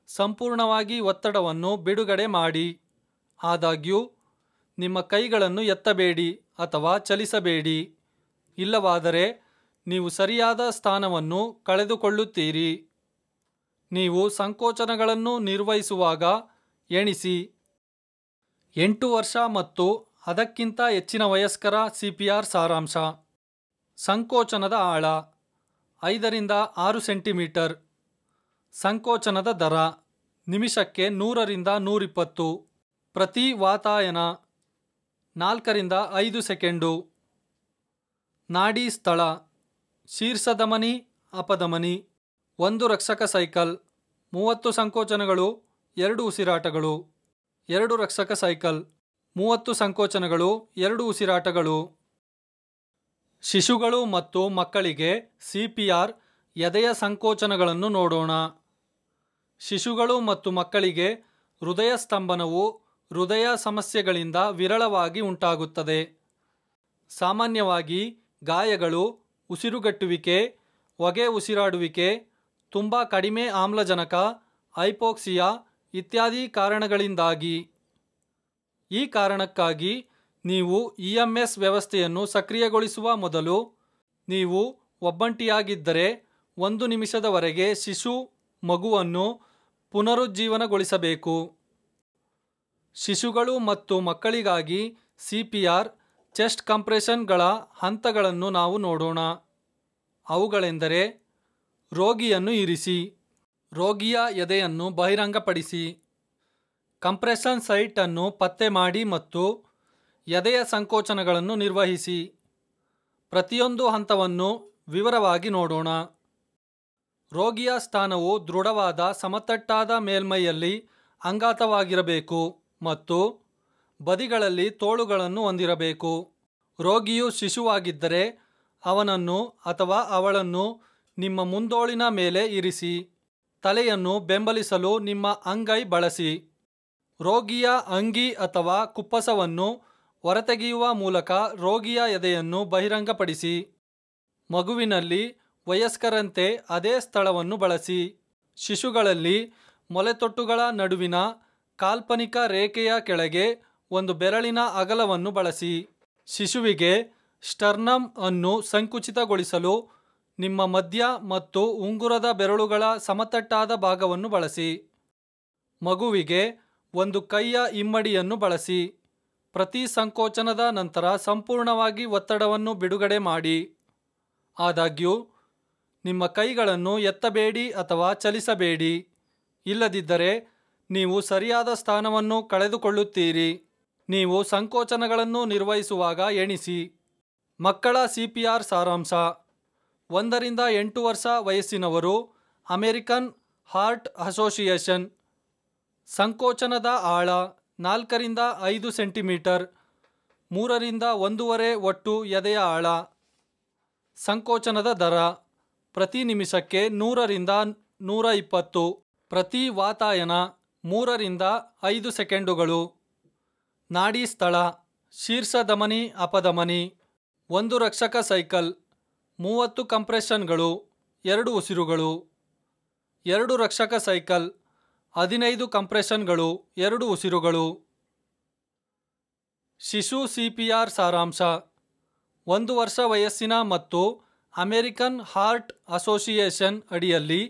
ಸಂಪೂರ್ಣವಾಗಿ ಒತ್ತಡವನ್ನು ಬಿಡುಗಡೆ ಮಾಡಿ. ಆದಾಗ್ಯೂ ನಿಮ್ಮ ಕೈಗಳನ್ನು ಎತ್ತಬೇಡಿ ಅಥವಾ ಚಲಿಸಬೇಡಿ. ಇಲ್ಲವಾದರೆ ನೀವು ಸರಿಯಾದ ಸ್ಥಾನವನ್ನು ಕಳೆದುಕೊಳ್ಳುತ್ತೀರಿ. ನೀವು ಸಂಕೋಚನಗಳನ್ನು ನಿರ್ವಹಿಸುವಾಗ ಎಣಿಸಿ. 8 ವರ್ಷ ಮತ್ತು ಅದಕ್ಕಿಂತ ಹೆಚ್ಚಿನ ವಯಸ್ಕರ CPR ಸಾರಾಂಶ. ಸಂಕೋಚನದ ಆಳ 5 ರಿಂದ 6 ಸೆಂಟಿಮೀಟರ್. ಸಂಕೋಚನದ ದರ ನಿಮಿಷಕ್ಕೆ 100 ರಿಂದ 120. ಪ್ರತಿ ವಾತಾಯನ 4 ರಿಂದ 5 ಸೆಕೆಂಡು. ನಾಡಿ ಸ್ಥಳ ಶೀರ್ಷಧಮನಿ, ಅಪಧಮನಿ. 1 ರಕ್ಷಕ ಸೈಕಲ್. 30 ಸಂಕೋಚನಗಳು, 2 ಉಸಿರಾಟಗಳು. 2 ರಕ್ಷಕ ಸೈಕಲ್. 30 ಸಂಕೋಚನಗಳು, 2 ಉಸಿರಾಟಗಳು. ಶಿಶುಗಳು ಮತ್ತು ಮಕ್ಕಳಿಗೆ CPR ಎದೆಯ ಸಂಕೋಚನಗಳನ್ನು ನೋಡೋಣ. ಶಿಶುಗಳು ಮತ್ತು ಮಕ್ಕಳಿಗೆ ಹೃದಯ ಸ್ತಂಭನವು ಹೃದಯ ಸಮಸ್ಯೆಗಳಿಂದ ವಿರಳವಾಗಿ ಉಂಟಾಗುತ್ತದೆ. ಸಾಮಾನ್ಯವಾಗಿ ಗಾಯಗಳು, ಉಸಿರುಗಟ್ಟುವಿಕೆ, ಹೊಗೆ ಉಸಿರಾಡುವಿಕೆ, ತುಂಬ ಕಡಿಮೆ ಆಮ್ಲಜನಕ, ಹೈಪೋಕ್ಸಿಯಾ ಇತ್ಯಾದಿ ಕಾರಣಗಳಿಂದಾಗಿ. ಈ ಕಾರಣಕ್ಕಾಗಿ ನೀವು EMS ವ್ಯವಸ್ಥೆಯನ್ನು ಸಕ್ರಿಯಗೊಳಿಸುವ ಮೊದಲು ನೀವು ಒಬ್ಬಂಟಿಯಾಗಿದ್ದರೆ 1 ನಿಮಿಷದವರೆಗೆ ಶಿಶು ಮಗುವನ್ನು ಪುನರುಜ್ಜೀವನಗೊಳಿಸಬೇಕು. ಶಿಶುಗಳು ಮತ್ತು ಮಕ್ಕಳಿಗಾಗಿ CPR ಚೆಸ್ಟ್ ಕಂಪ್ರೆಷನ್ಗಳ ಹಂತಗಳನ್ನು ನಾವು ನೋಡೋಣ. ಅವುಗಳೆಂದರೆ: ರೋಗಿಯನ್ನು ಇರಿಸಿ, ರೋಗಿಯ ಎದೆಯನ್ನು ಬಹಿರಂಗಪಡಿಸಿ, ಕಂಪ್ರೆಷನ್ ಸೈಟ್ ಅನ್ನು ಪತ್ತೆ ಮಾಡಿ ಮತ್ತು ಎದೆಯ ಸಂಕೋಚನಗಳನ್ನು ನಿರ್ವಹಿಸಿ. ಪ್ರತಿಯೊಂದು ಹಂತವನ್ನು ವಿವರವಾಗಿ ನೋಡೋಣ. ರೋಗಿಯ ಸ್ಥಾನವು ದೃಢವಾದ ಸಮತಟ್ಟಾದ ಮೇಲ್ಮೈಯಲ್ಲಿ ಅಂಗಾತವಾಗಿರಬೇಕು ಮತ್ತು ಬದಿಗಳಲ್ಲಿ ತೋಳುಗಳನ್ನು ಹೊಂದಿರಬೇಕು. ರೋಗಿಯು ಶಿಶುವಾಗಿದ್ದರೆ ಅವನನ್ನು ಅಥವಾ ಅವಳನ್ನು ನಿಮ್ಮ ಮುಂದೋಳಿನ ಮೇಲೆ ಇರಿಸಿ. ತಲೆಯನ್ನು ಬೆಂಬಲಿಸಲು ನಿಮ್ಮ ಅಂಗೈ ಬಳಸಿ. ರೋಗಿಯ ಅಂಗಿ ಅಥವಾ ಕುಪ್ಪಸವನ್ನು ಹೊರತೆಗೆಯುವ ಮೂಲಕ ರೋಗಿಯ ಎದೆಯನ್ನು ಬಹಿರಂಗಪಡಿಸಿ. ಮಗುವಿನಲ್ಲಿ ವಯಸ್ಕರಂತೆ ಅದೇ ಸ್ಥಳವನ್ನು ಬಳಸಿ. ಶಿಶುಗಳಲ್ಲಿ ಮೊಲೆತೊಟ್ಟುಗಳ ನಡುವಿನ ಕಾಲ್ಪನಿಕ ರೇಖೆಯ ಕೆಳಗೆ 1 ಬೆರಳಿನ ಅಗಲವನ್ನು ಬಳಸಿ. ಶಿಶುವಿಗೆ ಸ್ಟರ್ನಮ್ ಅನ್ನು ಸಂಕುಚಿತಗೊಳಿಸಲು ನಿಮ್ಮ ಮಧ್ಯ ಮತ್ತು ಉಂಗುರದ ಬೆರಳುಗಳ ಸಮತಟ್ಟಾದ ಭಾಗವನ್ನು ಬಳಸಿ. ಮಗುವಿಗೆ 1 ಕೈಯ ಹಿಮ್ಮಡಿಯನ್ನು ಬಳಸಿ. ಪ್ರತಿ ಸಂಕೋಚನದ ನಂತರ ಸಂಪೂರ್ಣವಾಗಿ ಒತ್ತಡವನ್ನು ಬಿಡುಗಡೆ ಮಾಡಿ. ಆದಾಗ್ಯೂ ನಿಮ್ಮ ಕೈಗಳನ್ನು ಎತ್ತಬೇಡಿ ಅಥವಾ ಚಲಿಸಬೇಡಿ, ಇಲ್ಲದಿದ್ದರೆ ನೀವು ಸರಿಯಾದ ಸ್ಥಾನವನ್ನು ಕಳೆದುಕೊಳ್ಳುತ್ತೀರಿ. ನೀವು ಸಂಕೋಚನಗಳನ್ನು ನಿರ್ವಹಿಸುವಾಗ ಎಣಿಸಿ. ಮಕ್ಕಳ CPR ಸಾರಾಂಶ: 1 ರಿಂದ 8 ವರ್ಷ ವಯಸ್ಸಿನವರು, ಅಮೆರಿಕನ್ ಹಾರ್ಟ್ ಅಸೋಸಿಯೇಷನ್. ಸಂಕೋಚನದ ಆಳ 4 ರಿಂದ 5 ಸೆಂಟಿಮೀಟರ್, 3 ರಿಂದ 1.5 ಒಟ್ಟು ಎದೆಯ ಆಳ. ಸಂಕೋಚನದ ದರ ಪ್ರತಿ ನಿಮಿಷಕ್ಕೆ 100 ರಿಂದ 120. ಪ್ರತಿ ವಾತಾಯನ 3 ರಿಂದ 5 ಸೆಕೆಂಡುಗಳು. ನಾಡಿ ಸ್ಥಳ: ಶೀರ್ಷ ಧಮನಿ, ಅಪಧಮನಿ. 1 ರಕ್ಷಕ ಸೈಕಲ್, 30 ಕಂಪ್ರೆಷನ್ಗಳು, 2 ಉಸಿರುಗಳು. 2 ರಕ್ಷಕ ಸೈಕಲ್, 15 ಕಂಪ್ರೆಷನ್ಗಳು, 2 ಉಸಿರುಗಳು. ಶಿಶು CPR ಸಾರಾಂಶ: 1 ವರ್ಷ ವಯಸ್ಸಿನ ಮತ್ತು ಅಮೆರಿಕನ್ ಹಾರ್ಟ್ ಅಸೋಸಿಯೇಷನ್ ಅಡಿಯಲ್ಲಿ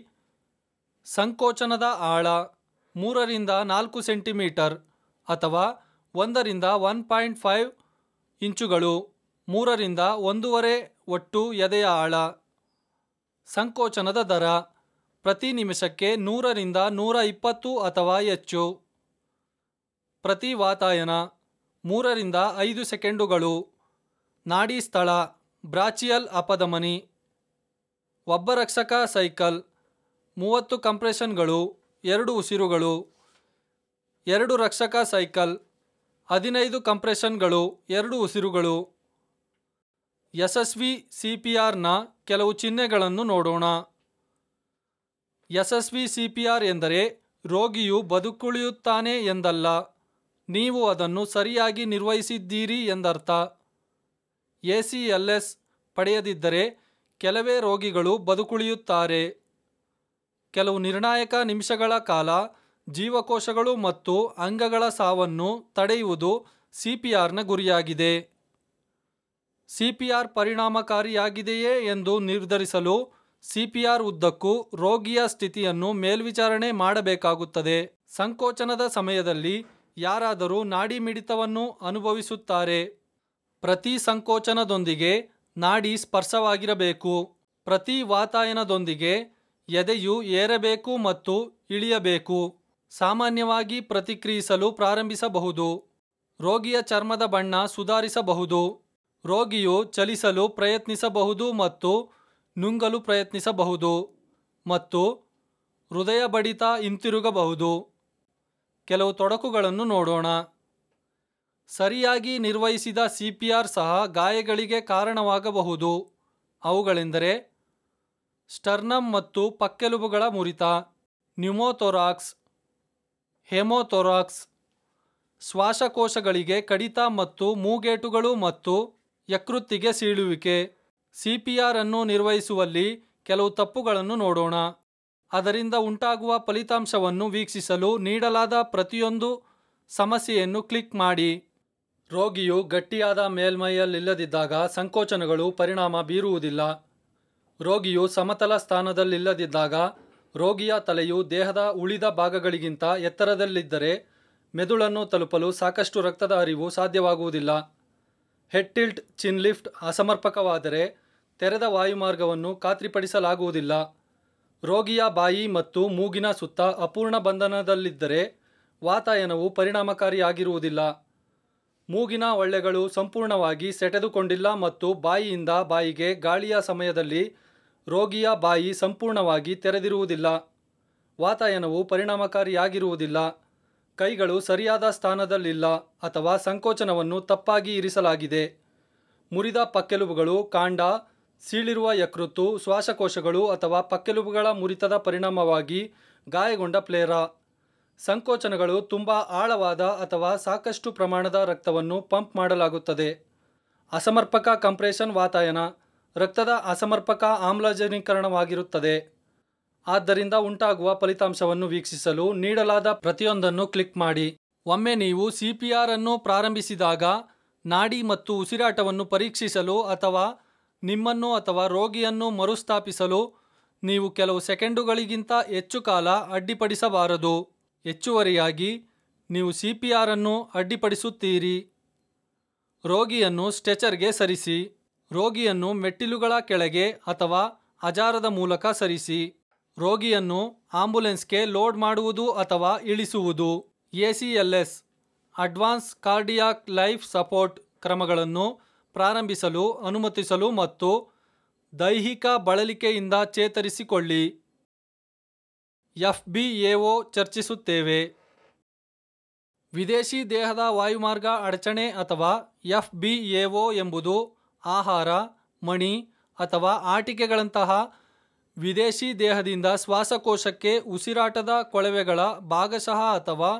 ಸಂಕೋಚನದ ಆಳ 3 ರಿಂದ 4 ಸೆಂಟಿಮೀಟರ್ ಅಥವಾ 1 ರಿಂದ 1.5 ಇಂಚುಗಳು, 3 ರಿಂದ 1.5 ಒಟ್ಟು ಎದೆಯ ಆಳ. ಸಂಕೋಚನದ ದರ ಪ್ರತಿ ನಿಮಿಷಕ್ಕೆ 100 ರಿಂದ 120 ಅಥವಾ ಹೆಚ್ಚು. ಪ್ರತಿ ವಾತಾಯನ 3 ರಿಂದ 5 ಸೆಕೆಂಡುಗಳು. ನಾಡಿ ಸ್ಥಳ: ಬ್ರಾಚಿಯಲ್ ಅಪಧಮನಿ. ಒಬ್ಬ ರಕ್ಷಕ ಸೈಕಲ್, 30 ಕಂಪ್ರೆಷನ್ಗಳು, 2 ಉಸಿರುಗಳು. 2 ರಕ್ಷಕ ಸೈಕಲ್, 15 ಕಂಪ್ರೆಷನ್ಗಳು, 2 ಉಸಿರುಗಳು. ಯಶಸ್ವಿ CPRನ ಕೆಲವು ಚಿಹ್ನೆಗಳನ್ನು ನೋಡೋಣ. ಯಶಸ್ವಿ CPR ಎಂದರೆ ರೋಗಿಯು ಬದುಕುಳಿಯುತ್ತಾನೆ ಎಂದಲ್ಲ, ನೀವು ಅದನ್ನು ಸರಿಯಾಗಿ ನಿರ್ವಹಿಸಿದ್ದೀರಿ ಎಂದರ್ಥ. ACLS ಪಡೆಯದಿದ್ದರೆ ಕೆಲವೇ ರೋಗಿಗಳು ಬದುಕುಳಿಯುತ್ತಾರೆ. ಕೆಲವು ನಿರ್ಣಾಯಕ ನಿಮಿಷಗಳ ಕಾಲ ಜೀವಕೋಶಗಳು ಮತ್ತು ಅಂಗಗಳ ಸಾವನ್ನು ತಡೆಯುವುದು CPRನ ಗುರಿಯಾಗಿದೆ. CPR ಪರಿಣಾಮಕಾರಿಯಾಗಿದೆಯೇ ಎಂದು ನಿರ್ಧರಿಸಲು CPR ಉದ್ದಕ್ಕೂ ರೋಗಿಯ ಸ್ಥಿತಿಯನ್ನು ಮೇಲ್ವಿಚಾರಣೆ ಮಾಡಬೇಕಾಗುತ್ತದೆ. ಸಂಕೋಚನದ ಸಮಯದಲ್ಲಿ ಯಾರಾದರೂ ನಾಡಿ ಮಿಡಿತವನ್ನು ಅನುಭವಿಸುತ್ತಾರೆ. ಪ್ರತಿ ಸಂಕೋಚನದೊಂದಿಗೆ ನಾಡಿ ಸ್ಪರ್ಶವಾಗಿರಬೇಕು. ಪ್ರತಿ ವಾತಾಯನದೊಂದಿಗೆ ಎದೆಯು ಏರಬೇಕು ಮತ್ತು ಇಳಿಯಬೇಕು. ಸಾಮಾನ್ಯವಾಗಿ ಪ್ರತಿಕ್ರಿಯಿಸಲು ಪ್ರಾರಂಭಿಸಬಹುದು. ರೋಗಿಯ ಚರ್ಮದ ಬಣ್ಣ ಸುಧಾರಿಸಬಹುದು. ರೋಗಿಯು ಚಲಿಸಲು ಪ್ರಯತ್ನಿಸಬಹುದು ಮತ್ತು ನುಂಗಲು ಪ್ರಯತ್ನಿಸಬಹುದು ಮತ್ತು ಹೃದಯ ಬಡಿತ ಹಿಂತಿರುಗಬಹುದು. ಕೆಲವು ತೊಡಕುಗಳನ್ನು ನೋಡೋಣ. ಸರಿಯಾಗಿ ನಿರ್ವಹಿಸಿದ CPR ಸಹ ಗಾಯಗಳಿಗೆ ಕಾರಣವಾಗಬಹುದು. ಅವುಗಳೆಂದರೆ ಸ್ಟರ್ನಮ್ ಮತ್ತು ಪಕ್ಕೆಲುಬುಗಳ ಮುರಿತ, ನ್ಯೂಮೋಥೊರಾಕ್ಸ್, ಹೆಮೋಥೊರಾಕ್ಸ್, ಶ್ವಾಸಕೋಶಗಳಿಗೆ ಕಡಿತ ಮತ್ತು ಮೂಗೇಟುಗಳು ಮತ್ತು ಯಕೃತ್ತಿಗೆ ಸೀಳುವಿಕೆ. CPR ಅನ್ನು ನಿರ್ವಹಿಸುವಲ್ಲಿ ಕೆಲವು ತಪ್ಪುಗಳನ್ನು ನೋಡೋಣ. ಅದರಿಂದ ಉಂಟಾಗುವ ಫಲಿತಾಂಶವನ್ನು ವೀಕ್ಷಿಸಲು ನೀಡಲಾದ ಪ್ರತಿಯೊಂದು ಸಮಸ್ಯೆಯನ್ನು ಕ್ಲಿಕ್ ಮಾಡಿ. ರೋಗಿಯು ಗಟ್ಟಿಯಾದ ಮೇಲ್ಮೈಯಲ್ಲಿಲ್ಲದಿದ್ದಾಗ ಸಂಕೋಚನಗಳು ಪರಿಣಾಮ ಬೀರುವುದಿಲ್ಲ. ರೋಗಿಯು ಸಮತಲ ಸ್ಥಾನದಲ್ಲಿಲ್ಲದಿದ್ದಾಗ, ರೋಗಿಯ ತಲೆಯು ದೇಹದ ಉಳಿದ ಭಾಗಗಳಿಗಿಂತ ಎತ್ತರದಲ್ಲಿದ್ದರೆ ಮೆದುಳನ್ನು ತಲುಪಲು ಸಾಕಷ್ಟು ರಕ್ತದ ಹರಿವು ಸಾಧ್ಯವಾಗುವುದಿಲ್ಲ. ಹೆಡ್ ಟಿಲ್ಟ್ ಚಿನ್ ಲಿಫ್ಟ್ ಅಸಮರ್ಪಕವಾದರೆ ತೆರೆದ ವಾಯುಮಾರ್ಗವನ್ನು ಖಾತ್ರಿಪಡಿಸಲಾಗುವುದಿಲ್ಲ. ರೋಗಿಯ ಬಾಯಿ ಮತ್ತು ಮೂಗಿನ ಸುತ್ತ ಅಪೂರ್ಣ ಬಂಧನದಲ್ಲಿದ್ದರೆ ವಾತಾಯನವು ಪರಿಣಾಮಕಾರಿಯಾಗಿರುವುದಿಲ್ಲ. ಮೂಗಿನ ಹೊಳ್ಳೆಗಳು ಸಂಪೂರ್ಣವಾಗಿ ಸೆಟೆದುಕೊಂಡಿಲ್ಲ ಮತ್ತು ಬಾಯಿಯಿಂದ ಬಾಯಿಗೆ ಗಾಳಿಯ ಸಮಯದಲ್ಲಿ ರೋಗಿಯ ಬಾಯಿ ಸಂಪೂರ್ಣವಾಗಿ ತೆರೆದಿರುವುದಿಲ್ಲ. ವಾತಾಯನವು ಪರಿಣಾಮಕಾರಿಯಾಗಿರುವುದಿಲ್ಲ. ಕೈಗಳು ಸರಿಯಾದ ಸ್ಥಾನದಲ್ಲಿಲ್ಲ ಅಥವಾ ಸಂಕೋಚನವನ್ನು ತಪ್ಪಾಗಿ ಇರಿಸಲಾಗಿದೆ. ಮುರಿದ ಪಕ್ಕೆಲುಬುಗಳು, ಕಾಂಡ, ಸೀಳಿರುವ ಯಕೃತ್ತು, ಶ್ವಾಸಕೋಶಗಳು ಅಥವಾ ಪಕ್ಕೆಲುಬುಗಳ ಮುರಿತದ ಪರಿಣಾಮವಾಗಿ ಗಾಯಗೊಂಡ ಪ್ಲೇರಾ. ಸಂಕೋಚನಗಳು ತುಂಬ ಆಳವಾದ ಅಥವಾ ಸಾಕಷ್ಟು ಪ್ರಮಾಣದ ರಕ್ತವನ್ನು ಪಂಪ್ ಮಾಡಲಾಗುತ್ತದೆ. ಅಸಮರ್ಪಕ ಕಂಪ್ರೆಷನ್ ವಾತಾಯನ ರಕ್ತದ ಅಸಮರ್ಪಕ ಆಮ್ಲಜನೀಕರಣವಾಗಿರುತ್ತದೆ. ಆದ್ದರಿಂದ ಉಂಟಾಗುವ ಫಲಿತಾಂಶವನ್ನು ವೀಕ್ಷಿಸಲು ನೀಡಲಾದ ಪ್ರತಿಯೊಂದನ್ನು ಕ್ಲಿಕ್ ಮಾಡಿ. ಒಮ್ಮೆ ನೀವು CPR ಅನ್ನು ಪ್ರಾರಂಭಿಸಿದಾಗ ನಾಡಿ ಮತ್ತು ಉಸಿರಾಟವನ್ನು ಪರೀಕ್ಷಿಸಲು ಅಥವಾ ನಿಮ್ಮನ್ನು ಅಥವಾ ರೋಗಿಯನ್ನು ಮರುಸ್ಥಾಪಿಸಲು ನೀವು ಕೆಲವು ಸೆಕೆಂಡುಗಳಿಗಿಂತ ಹೆಚ್ಚು ಕಾಲ ಅಡ್ಡಿಪಡಿಸಬಾರದು. ಹೆಚ್ಚುವರಿಯಾಗಿ ನೀವು CPR ಅನ್ನು ಅಡ್ಡಿಪಡಿಸುತ್ತೀರಿ. ರೋಗಿಯನ್ನು ಸ್ಟ್ರೆಚರ್ಗೆ ಸರಿಸಿ. ರೋಗಿಯನ್ನು ಮೆಟ್ಟಿಲುಗಳ ಕೆಳಗೆ ಅಥವಾ ಹಜಾರದ ಮೂಲಕ ಸರಿಸಿ. ರೋಗಿಯನ್ನು ಆಂಬ್ಯುಲೆನ್ಸ್ಗೆ ಲೋಡ್ ಮಾಡುವುದು ಅಥವಾ ಇಳಿಸುವುದು. ACLS advance cardiac life support ಕ್ರಮಗಳನ್ನು ಪ್ರಾರಂಭಿಸಲು ಅನುಮತಿಸಲು ಮತ್ತು ದೈಹಿಕ ಬಳಲಿಕೆಯಿಂದ ಚೇತರಿಸಿಕೊಳ್ಳಿ. FBAO ಚರ್ಚಿಸುತ್ತೇವೆ. ವಿದೇಶಿ ದೇಹದ ವಾಯುಮಾರ್ಗ ಅಡಚಣೆ ಅಥವಾ FBAO ಎಂಬುದು ಆಹಾರ, ಮಣಿ ಅಥವಾ ಆಟಿಕೆಗಳಂತಹ ವಿದೇಶಿ ದೇಹದಿಂದ ಶ್ವಾಸಕೋಶಕ್ಕೆ ಉಸಿರಾಟದ ಕೊಳವೆಗಳ ಭಾಗಶಃ ಅಥವಾ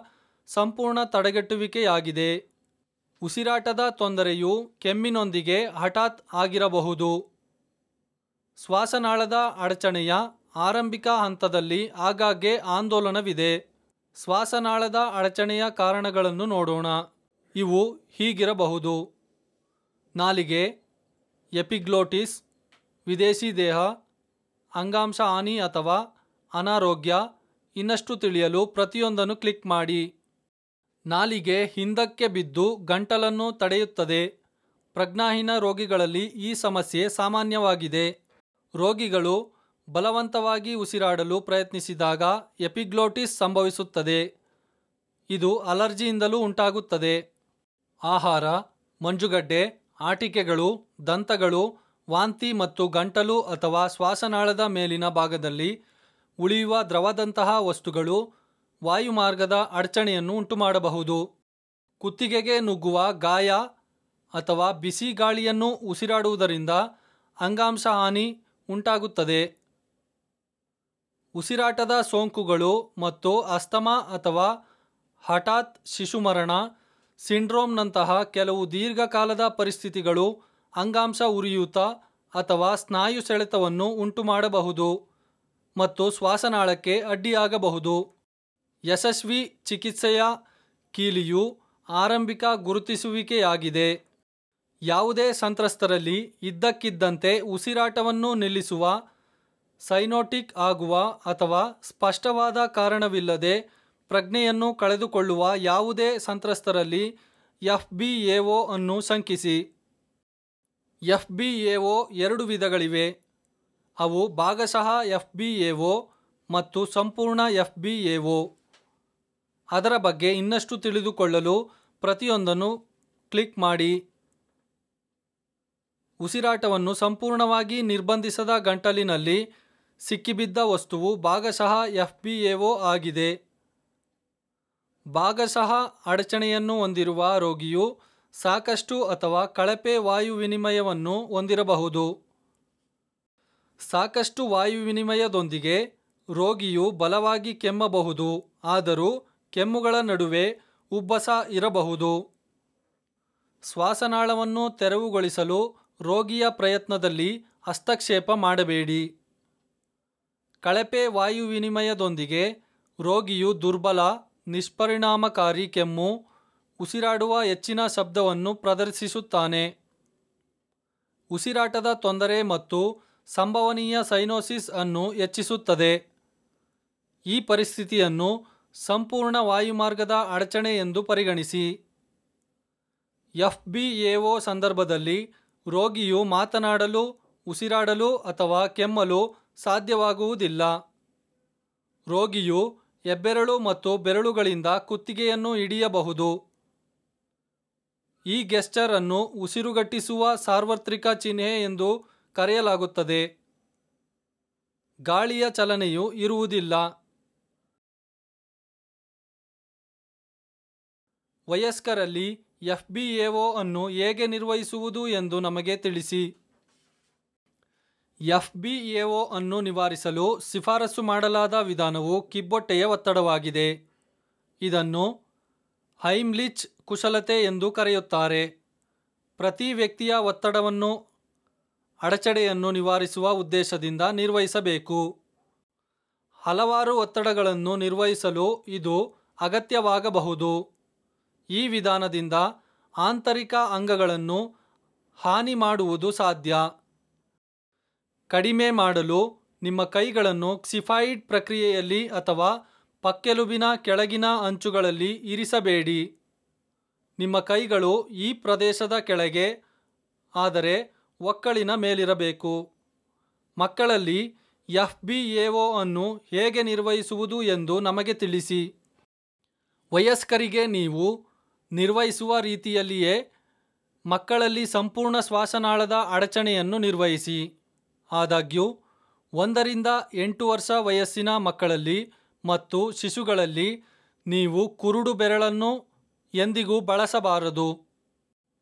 ಸಂಪೂರ್ಣ ತಡೆಗಟ್ಟುವಿಕೆಯಾಗಿದೆ. ಉಸಿರಾಟದ ತೊಂದರೆಯು ಕೆಮ್ಮಿನೊಂದಿಗೆ ಹಠಾತ್ ಆಗಿರಬಹುದು. ಶ್ವಾಸನಾಳದ ಅಡಚಣೆಯ ಆರಂಭಿಕ ಹಂತದಲ್ಲಿ ಆಗಾಗ್ಗೆ ಆಂದೋಲನವಿದೆ. ಶ್ವಾಸನಾಳದ ಅಡಚಣೆಯ ಕಾರಣಗಳನ್ನು ನೋಡೋಣ. ಇವು ಹೀಗಿರಬಹುದು: ನಾಲಿಗೆ, ಎಪಿಗ್ಲೋಟಿಸ್, ವಿದೇಶಿ ದೇಹ, ಅಂಗಾಂಶ ಹಾನಿ ಅಥವಾ ಅನಾರೋಗ್ಯ. ಇನ್ನಷ್ಟು ತಿಳಿಯಲು ಪ್ರತಿಯೊಂದನ್ನು ಕ್ಲಿಕ್ ಮಾಡಿ. ನಾಲಿಗೆ ಹಿಂದಕ್ಕೆ ಬಿದ್ದು ಗಂಟಲನ್ನು ತಡೆಯುತ್ತದೆ. ಪ್ರಜ್ಞಾಹೀನ ರೋಗಿಗಳಲ್ಲಿ ಈ ಸಮಸ್ಯೆ ಸಾಮಾನ್ಯವಾಗಿದೆ. ರೋಗಿಗಳು ಬಲವಂತವಾಗಿ ಉಸಿರಾಡಲು ಪ್ರಯತ್ನಿಸಿದಾಗ ಎಪಿಗ್ಲೋಟಿಸ್ ಸಂಭವಿಸುತ್ತದೆ. ಇದು ಅಲರ್ಜಿಯಿಂದಲೂ ಉಂಟಾಗುತ್ತದೆ. ಆಹಾರ, ಮಂಜುಗಡ್ಡೆ, ಆಟಿಕೆಗಳು, ದಂತಗಳು, ವಾಂತಿ ಮತ್ತು ಗಂಟಲು ಅಥವಾ ಶ್ವಾಸನಾಳದ ಮೇಲಿನ ಭಾಗದಲ್ಲಿ ಉಳಿಯುವ ದ್ರವದಂತಹ ವಸ್ತುಗಳು ವಾಯುಮಾರ್ಗದ ಅಡಚಣೆಯನ್ನು ಉಂಟುಮಾಡಬಹುದು. ಕುತ್ತಿಗೆಗೆ ನುಗ್ಗುವ ಗಾಯ ಅಥವಾ ಬಿಸಿ ಗಾಳಿಯನ್ನು ಉಸಿರಾಡುವುದರಿಂದ ಅಂಗಾಂಶ ಹಾನಿ ಉಂಟಾಗುತ್ತದೆ. ಉಸಿರಾಟದ ಸೋಂಕುಗಳು ಮತ್ತು ಅಸ್ತಮಾ ಅಥವಾ ಹಠಾತ್ ಶಿಶುಮರಣ ಸಿಂಡ್ರೋಮ್ನಂತಹ ಕೆಲವು ದೀರ್ಘಕಾಲದ ಪರಿಸ್ಥಿತಿಗಳು ಅಂಗಾಂಶ ಉರಿಯೂತ ಅಥವಾ ಸ್ನಾಯು ಸೆಳೆತವನ್ನು ಉಂಟುಮಾಡಬಹುದು ಮತ್ತು ಶ್ವಾಸನಾಳಕ್ಕೆ ಅಡ್ಡಿಯಾಗಬಹುದು. ಯಶಸ್ವಿ ಚಿಕಿತ್ಸೆಯ ಕೀಲಿಯು ಆರಂಭಿಕ ಗುರುತಿಸುವಿಕೆಯಾಗಿದೆ. ಯಾವುದೇ ಸಂತ್ರಸ್ತರಲ್ಲಿ ಇದ್ದಕ್ಕಿದ್ದಂತೆ ಉಸಿರಾಟವನ್ನು ನಿಲ್ಲಿಸುವ, ಸೈನೋಟಿಕ್ ಆಗುವ ಅಥವಾ ಸ್ಪಷ್ಟವಾದ ಕಾರಣವಿಲ್ಲದೆ ಪ್ರಜ್ಞೆಯನ್ನು ಕಳೆದುಕೊಳ್ಳುವ ಯಾವುದೇ ಸಂತ್ರಸ್ತರಲ್ಲಿ FBAO ಅನ್ನು ಶಂಕಿಸಿ. FBAO 2 ವಿಧಗಳಿವೆ. ಅವು ಭಾಗಶಃ FBAO ಮತ್ತು ಸಂಪೂರ್ಣ FBAO. ಅದರ ಬಗ್ಗೆ ಇನ್ನಷ್ಟು ತಿಳಿದುಕೊಳ್ಳಲು ಪ್ರತಿಯೊಂದನ್ನು ಕ್ಲಿಕ್ ಮಾಡಿ. ಉಸಿರಾಟವನ್ನು ಸಂಪೂರ್ಣವಾಗಿ ನಿರ್ಬಂಧಿಸದ ಗಂಟಲಿನಲ್ಲಿ ಸಿಕ್ಕಿಬಿದ್ದ ವಸ್ತುವು ಭಾಗಶಃ FBAO ಆಗಿದೆ. ಭಾಗಶಃ ಅಡಚಣೆಯನ್ನು ಹೊಂದಿರುವ ರೋಗಿಯು ಸಾಕಷ್ಟು ಅಥವಾ ಕಳಪೆ ವಾಯು ವಿನಿಮಯವನ್ನು ಹೊಂದಿರಬಹುದು. ಸಾಕಷ್ಟು ವಾಯು ವಿನಿಮಯದೊಂದಿಗೆ ರೋಗಿಯು ಬಲವಾಗಿ ಕೆಮ್ಮಬಹುದು, ಆದರೂ ಕೆಮ್ಮುಗಳ ನಡುವೆ ಉಬ್ಬಸ ಇರಬಹುದು. ಶ್ವಾಸನಾಳವನ್ನು ತೆರವುಗೊಳಿಸಲು ರೋಗಿಯ ಪ್ರಯತ್ನದಲ್ಲಿ ಹಸ್ತಕ್ಷೇಪ ಮಾಡಬೇಡಿ. ಕಳಪೆ ವಾಯು ವಿನಿಮಯದೊಂದಿಗೆ ರೋಗಿಯು ದುರ್ಬಲ, ನಿಷ್ಪರಿಣಾಮಕಾರಿ ಕೆಮ್ಮು, ಉಸಿರಾಡುವ ಹೆಚ್ಚಿನ ಶಬ್ದವನ್ನು ಪ್ರದರ್ಶಿಸುತ್ತಾನೆ. ಉಸಿರಾಟದ ತೊಂದರೆ ಮತ್ತು ಸಂಭವನೀಯ ಸೈನೋಸಿಸ್ ಅನ್ನು ಹೆಚ್ಚಿಸುತ್ತದೆ. ಈ ಪರಿಸ್ಥಿತಿಯನ್ನು ಸಂಪೂರ್ಣ ವಾಯುಮಾರ್ಗದ ಅಡಚಣೆ ಎಂದು ಪರಿಗಣಿಸಿ. FBAO ಸಂದರ್ಭದಲ್ಲಿ ರೋಗಿಯು ಮಾತನಾಡಲು, ಉಸಿರಾಡಲು ಅಥವಾ ಕೆಮ್ಮಲು ಸಾಧ್ಯವಾಗುವುದಿಲ್ಲ. ರೋಗಿಯು ಹೆಬ್ಬೆರಳು ಮತ್ತು ಬೆರಳುಗಳಿಂದ ಕುತ್ತಿಗೆಯನ್ನು ಹಿಡಿಯಬಹುದು. ಈ ಗೆಸ್ಚರ್ ಅನ್ನು ಉಸಿರುಗಟ್ಟಿಸುವ ಸಾರ್ವತ್ರಿಕ ಚಿಹ್ನೆ ಎಂದು ಕರೆಯಲಾಗುತ್ತದೆ. ಗಾಳಿಯ ಚಲನೆಯು ಇರುವುದಿಲ್ಲ. ವಯಸ್ಕರಲ್ಲಿ FBAO ಅನ್ನು ಹೇಗೆ ನಿರ್ವಹಿಸುವುದು ಎಂದು ನಮಗೆ ತಿಳಿಸಿ. FBAO ಅನ್ನು ನಿವಾರಿಸಲು ಶಿಫಾರಸು ಮಾಡಲಾದ ವಿಧಾನವು ಕಿಬ್ಬೊಟ್ಟೆಯ ಒತ್ತಡವಾಗಿದೆ. ಇದನ್ನು ಹೈಮ್ಲಿಚ್ ಕುಶಲತೆ ಎಂದು ಕರೆಯುತ್ತಾರೆ. ಪ್ರತಿ ವ್ಯಕ್ತಿಯ ಒತ್ತಡವನ್ನು ಅಡಚಣೆಯನ್ನು ನಿವಾರಿಸುವ ಉದ್ದೇಶದಿಂದ ನಿರ್ವಹಿಸಬೇಕು. ಹಲವಾರು ಒತ್ತಡಗಳನ್ನು ನಿರ್ವಹಿಸಲು ಇದು ಅಗತ್ಯವಾಗಬಹುದು. ಈ ವಿಧಾನದಿಂದ ಆಂತರಿಕ ಅಂಗಗಳನ್ನು ಹಾನಿ ಮಾಡುವುದು ಸಾಧ್ಯ. ಕಡಿಮೆ ಮಾಡಲು ನಿಮ್ಮ ಕೈಗಳನ್ನು ಕ್ಸಿಫಾಯಿಡ್ ಪ್ರಕ್ರಿಯೆಯಲ್ಲಿ ಅಥವಾ ಪಕ್ಕೆಲುಬಿನ ಕೆಳಗಿನ ಅಂಚುಗಳಲ್ಲಿ ಇರಿಸಬೇಡಿ. ನಿಮ್ಮ ಕೈಗಳು ಈ ಪ್ರದೇಶದ ಕೆಳಗೆ, ಆದರೆ ಒಕ್ಕಳಿನ ಮೇಲಿರಬೇಕು. ಮಕ್ಕಳಲ್ಲಿ FBAO ಅನ್ನು ಹೇಗೆ ನಿರ್ವಹಿಸುವುದು ಎಂದು ನಮಗೆ ತಿಳಿಸಿ. ವಯಸ್ಕರಿಗೆ ನೀವು ನಿರ್ವಹಿಸುವ ರೀತಿಯಲ್ಲಿಯೇ ಮಕ್ಕಳಲ್ಲಿ ಸಂಪೂರ್ಣ ಶ್ವಾಸನಾಳದ ಅಡಚಣೆಯನ್ನು ನಿರ್ವಹಿಸಿ. ಆದಾಗ್ಯೂ 1 ರಿಂದ 8 ವರ್ಷ ವಯಸ್ಸಿನ ಮಕ್ಕಳಲ್ಲಿ ಮತ್ತು ಶಿಶುಗಳಲ್ಲಿ ನೀವು ಕುರುಡು ಬೆರಳನ್ನು ಎಂದಿಗೂ ಬಳಸಬಾರದು.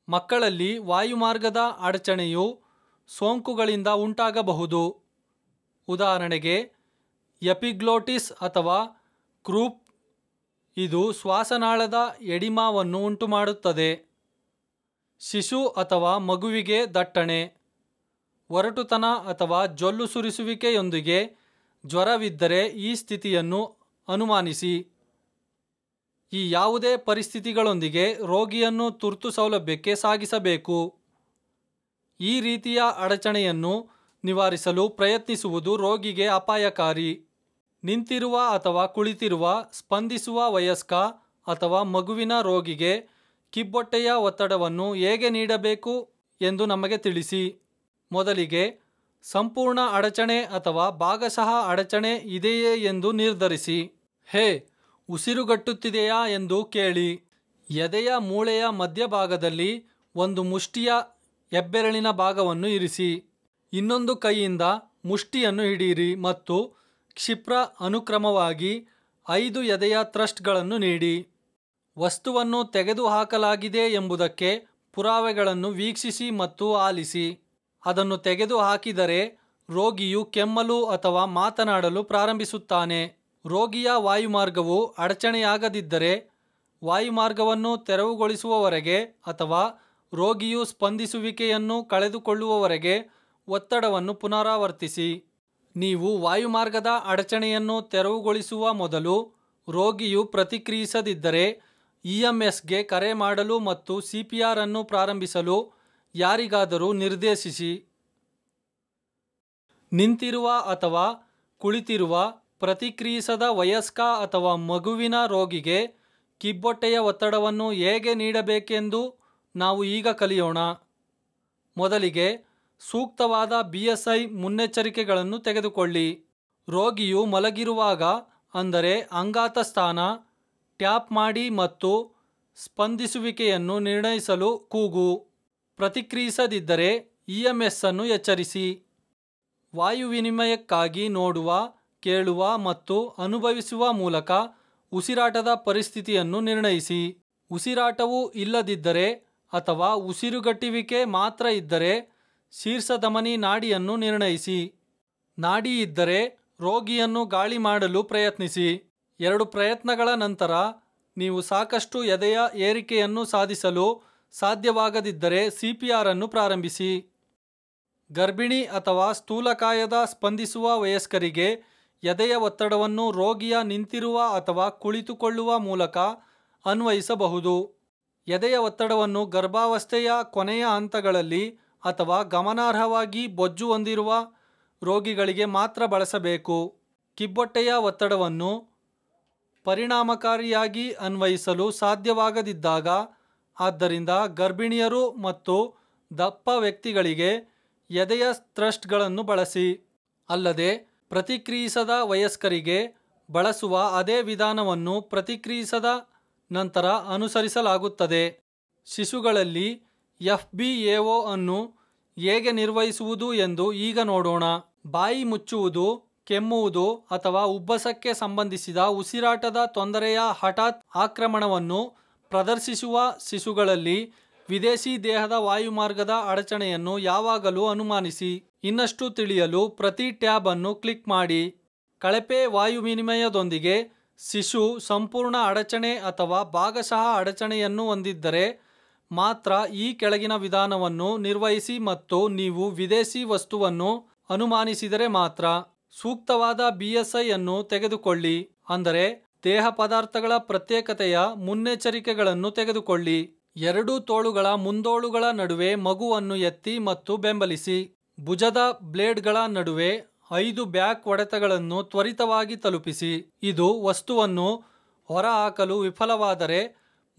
ಮಕ್ಕಳಲ್ಲಿ ವಾಯುಮಾರ್ಗದ ಅಡಚಣೆಯು ಸೋಂಕುಗಳಿಂದ ಉಂಟಾಗಬಹುದು. ಉದಾಹರಣೆಗೆ ಎಪಿಗ್ಲೋಟಿಸ್ ಅಥವಾ ಕ್ರೂಪ್. ಇದು ಶ್ವಾಸನಾಳದ ಎಡಿಮಾವನ್ನು ಉಂಟುಮಾಡುತ್ತದೆ. ಶಿಶು ಅಥವಾ ಮಗುವಿಗೆ ದಟ್ಟಣೆ, ಒರಟುತನ ಅಥವಾ ಜೊಲ್ಲು ಸುರಿಸುವಿಕೆಯೊಂದಿಗೆ ಜ್ವರವಿದ್ದರೆ ಈ ಸ್ಥಿತಿಯನ್ನು ಅನುಮಾನಿಸಿ. ಈ ಯಾವುದೇ ಪರಿಸ್ಥಿತಿಗಳೊಂದಿಗೆ ರೋಗಿಯನ್ನು ತುರ್ತು ಸೌಲಭ್ಯಕ್ಕೆ ಸಾಗಿಸಬೇಕು. ಈ ರೀತಿಯ ಅಡಚಣೆಯನ್ನು ನಿವಾರಿಸಲು ಪ್ರಯತ್ನಿಸುವುದು ರೋಗಿಗೆ ಅಪಾಯಕಾರಿ. ನಿಂತಿರುವ ಅಥವಾ ಕುಳಿತಿರುವ ಸ್ಪಂದಿಸುವ ವಯಸ್ಕ ಅಥವಾ ಮಗುವಿನ ರೋಗಿಗೆ ಕಿಬ್ಬೊಟ್ಟೆಯ ಒತ್ತಡವನ್ನು ಹೇಗೆ ನೀಡಬೇಕು ಎಂದು ನಮಗೆ ತಿಳಿಸಿ. ಮೊದಲಿಗೆ ಸಂಪೂರ್ಣ ಅಡಚಣೆ ಅಥವಾ ಭಾಗಶಃ ಅಡಚಣೆ ಇದೆಯೇ ಎಂದು ನಿರ್ಧರಿಸಿ. ಹೇ, ಉಸಿರುಗಟ್ಟುತ್ತಿದೆಯಾ ಎಂದು ಕೇಳಿ. ಎದೆಯ ಮೂಳೆಯ ಮಧ್ಯಭಾಗದಲ್ಲಿ ಒಂದು ಮುಷ್ಟಿಯ ಹೆಬ್ಬೆರಳಿನ ಭಾಗವನ್ನು ಇರಿಸಿ. ಇನ್ನೊಂದು ಕೈಯಿಂದ ಮುಷ್ಟಿಯನ್ನು ಹಿಡಿಯಿರಿ ಮತ್ತು ಕ್ಷಿಪ್ರ ಅನುಕ್ರಮವಾಗಿ 5 ಎದೆಯ ಥ್ರಸ್ಟ್ಗಳನ್ನು ನೀಡಿ. ವಸ್ತುವನ್ನು ತೆಗೆದುಹಾಕಲಾಗಿದೆ ಎಂಬುದಕ್ಕೆ ಪುರಾವೆಗಳನ್ನು ವೀಕ್ಷಿಸಿ ಮತ್ತು ಆಲಿಸಿ. ಅದನ್ನು ತೆಗೆದುಹಾಕಿದರೆ ರೋಗಿಯು ಕೆಮ್ಮಲು ಅಥವಾ ಮಾತನಾಡಲು ಪ್ರಾರಂಭಿಸುತ್ತಾನೆ. ರೋಗಿಯ ವಾಯುಮಾರ್ಗವು ಅಡಚಣೆಯಾಗದಿದ್ದರೆ ವಾಯುಮಾರ್ಗವನ್ನು ತೆರವುಗೊಳಿಸುವವರೆಗೆ ಅಥವಾ ರೋಗಿಯು ಸ್ಪಂದಿಸುವಿಕೆಯನ್ನು ಕಳೆದುಕೊಳ್ಳುವವರೆಗೆ ಒತ್ತಡವನ್ನು ಪುನರಾವರ್ತಿಸಿ. ನೀವು ವಾಯುಮಾರ್ಗದ ಅಡಚಣೆಯನ್ನು ತೆರವುಗೊಳಿಸುವ ಮೊದಲು ರೋಗಿಯು ಪ್ರತಿಕ್ರಿಯಿಸದಿದ್ದರೆ EMSಗೆ ಕರೆ ಮಾಡಲು ಮತ್ತು CPR ಅನ್ನು ಪ್ರಾರಂಭಿಸಲು ಯಾರಿಗಾದರೂ ನಿರ್ದೇಶಿಸಿ. ನಿಂತಿರುವ ಅಥವಾ ಕುಳಿತಿರುವ ಪ್ರತಿಕ್ರಿಯಿಸದ ವಯಸ್ಕ ಅಥವಾ ಮಗುವಿನ ರೋಗಿಗೆ ಕಿಬ್ಬೊಟ್ಟೆಯ ಒತ್ತಡವನ್ನು ಹೇಗೆ ನೀಡಬೇಕೆಂದು ನಾವು ಈಗ ಕಲಿಯೋಣ. ಮೊದಲಿಗೆ ಸೂಕ್ತವಾದ BSI ಮುನ್ನೆಚ್ಚರಿಕೆಗಳನ್ನು ತೆಗೆದುಕೊಳ್ಳಿ. ರೋಗಿಯು ಮಲಗಿರುವಾಗ, ಅಂದರೆ ಅಂಗಾತ ಸ್ಥಾನ, ಟ್ಯಾಪ್ ಮಾಡಿ ಮತ್ತು ಸ್ಪಂದಿಸುವಿಕೆಯನ್ನು ನಿರ್ಣಯಿಸಲು ಕೂಗು. ಪ್ರತಿಕ್ರಿಯಿಸದಿದ್ದರೆ EMS ಅನ್ನು ಎಚ್ಚರಿಸಿ. ವಾಯು ವಿನಿಮಯಕ್ಕಾಗಿ ನೋಡುವ, ಕೇಳುವ ಮತ್ತು ಅನುಭವಿಸುವ ಮೂಲಕ ಉಸಿರಾಟದ ಪರಿಸ್ಥಿತಿಯನ್ನು ನಿರ್ಣಯಿಸಿ. ಉಸಿರಾಟವು ಇಲ್ಲದಿದ್ದರೆ ಅಥವಾ ಉಸಿರುಗಟ್ಟುವಿಕೆ ಮಾತ್ರ ಇದ್ದರೆ ಶೀರ್ಷಧಮನಿ ನಾಡಿಯನ್ನು ನಿರ್ಣಯಿಸಿ. ನಾಡಿ ಇದ್ದರೆ ರೋಗಿಯನ್ನು ಗಾಳಿ ಮಾಡಲು ಪ್ರಯತ್ನಿಸಿ. 2 ಪ್ರಯತ್ನಗಳ ನಂತರ ನೀವು ಸಾಕಷ್ಟು ಎದೆಯ ಏರಿಕೆಯನ್ನು ಸಾಧಿಸಲು ಸಾಧ್ಯವಾಗದಿದ್ದರೆ CPR ಅನ್ನು ಪ್ರಾರಂಭಿಸಿ. ಗರ್ಭಿಣಿ ಅಥವಾ ಸ್ಥೂಲಕಾಯದ ಸ್ಪಂದಿಸುವ ವಯಸ್ಕರಿಗೆ ಎದೆಯ ಒತ್ತಡವನ್ನು ರೋಗಿಯ ನಿಂತಿರುವ ಅಥವಾ ಕುಳಿತುಕೊಳ್ಳುವ ಮೂಲಕ ಅನ್ವಯಿಸಬಹುದು. ಎದೆಯ ಒತ್ತಡವನ್ನು ಗರ್ಭಾವಸ್ಥೆಯ ಕೊನೆಯ ಹಂತಗಳಲ್ಲಿ ಅಥವಾ ಗಮನಾರ್ಹವಾಗಿ ಬೊಜ್ಜು ಹೊಂದಿರುವ ರೋಗಿಗಳಿಗೆ ಮಾತ್ರ ಬಳಸಬೇಕು. ಕಿಬ್ಬೊಟ್ಟೆಯ ಒತ್ತಡವನ್ನು ಪರಿಣಾಮಕಾರಿಯಾಗಿ ಅನ್ವಯಿಸಲು ಸಾಧ್ಯವಾಗದಿದ್ದಾಗ, ಆದ್ದರಿಂದ ಗರ್ಭಿಣಿಯರು ಮತ್ತು ದಪ್ಪ ವ್ಯಕ್ತಿಗಳಿಗೆ ಎದೆಯ ಥ್ರಸ್ಟ್ಗಳನ್ನು ಬಳಸಿ. ಅಲ್ಲದೆ ಪ್ರತಿಕ್ರಿಯಿಸದ ವಯಸ್ಕರಿಗೆ ಬಳಸುವ ಅದೇ ವಿಧಾನವನ್ನು ಪ್ರತಿಕ್ರಿಯಿಸದ ನಂತರ ಅನುಸರಿಸಲಾಗುತ್ತದೆ. ಶಿಶುಗಳಲ್ಲಿ FBAO ಅನ್ನು ಹೇಗೆ ನಿರ್ವಹಿಸುವುದು ಎಂದು ಈಗ ನೋಡೋಣ. ಬಾಯಿ ಮುಚ್ಚುವುದು, ಕೆಮ್ಮುವುದು ಅಥವಾ ಉಬ್ಬಸಕ್ಕೆ ಸಂಬಂಧಿಸಿದ ಉಸಿರಾಟದ ತೊಂದರೆಯ ಹಠಾತ್ ಆಕ್ರಮಣವನ್ನು ಪ್ರದರ್ಶಿಸುವ ಶಿಶುಗಳಲ್ಲಿ ವಿದೇಶಿ ದೇಹದ ವಾಯುಮಾರ್ಗದ ಅಡಚಣೆಯನ್ನು ಯಾವಾಗಲೂ ಅನುಮಾನಿಸಿ. ಇನ್ನಷ್ಟು ತಿಳಿಯಲು ಪ್ರತಿ ಟ್ಯಾಬ್ ಅನ್ನು ಕ್ಲಿಕ್ ಮಾಡಿ. ಕಳಪೆ ವಾಯು ವಿನಿಮಯದೊಂದಿಗೆ ಶಿಶು ಸಂಪೂರ್ಣ ಅಡಚಣೆ ಅಥವಾ ಭಾಗಶಃ ಅಡಚಣೆಯನ್ನು ಹೊಂದಿದ್ದರೆ ಮಾತ್ರ ಈ ಕೆಳಗಿನ ವಿಧಾನವನ್ನು ನಿರ್ವಹಿಸಿ ಮತ್ತು ನೀವು ವಿದೇಶಿ ವಸ್ತುವನ್ನು ಅನುಮಾನಿಸಿದರೆ ಮಾತ್ರ. ಸೂಕ್ತವಾದ BSI ಅನ್ನು ತೆಗೆದುಕೊಳ್ಳಿ, ಅಂದರೆ ದೇಹ ಪದಾರ್ಥಗಳ ಪ್ರತ್ಯೇಕತೆಯ ಮುನ್ನೆಚ್ಚರಿಕೆಗಳನ್ನು ತೆಗೆದುಕೊಳ್ಳಿ. 2 ತೋಳುಗಳ ಮುಂದೋಳುಗಳ ನಡುವೆ ಮಗುವನ್ನು ಎತ್ತಿ ಮತ್ತು ಬೆಂಬಲಿಸಿ. ಭುಜದ ಬ್ಲೇಡ್ಗಳ ನಡುವೆ 5 ಬ್ಯಾಕ್ ಹೊಡೆತಗಳನ್ನು ತ್ವರಿತವಾಗಿ ತಲುಪಿಸಿ. ಇದು ವಸ್ತುವನ್ನು ಹೊರಹಾಕಲು ವಿಫಲವಾದರೆ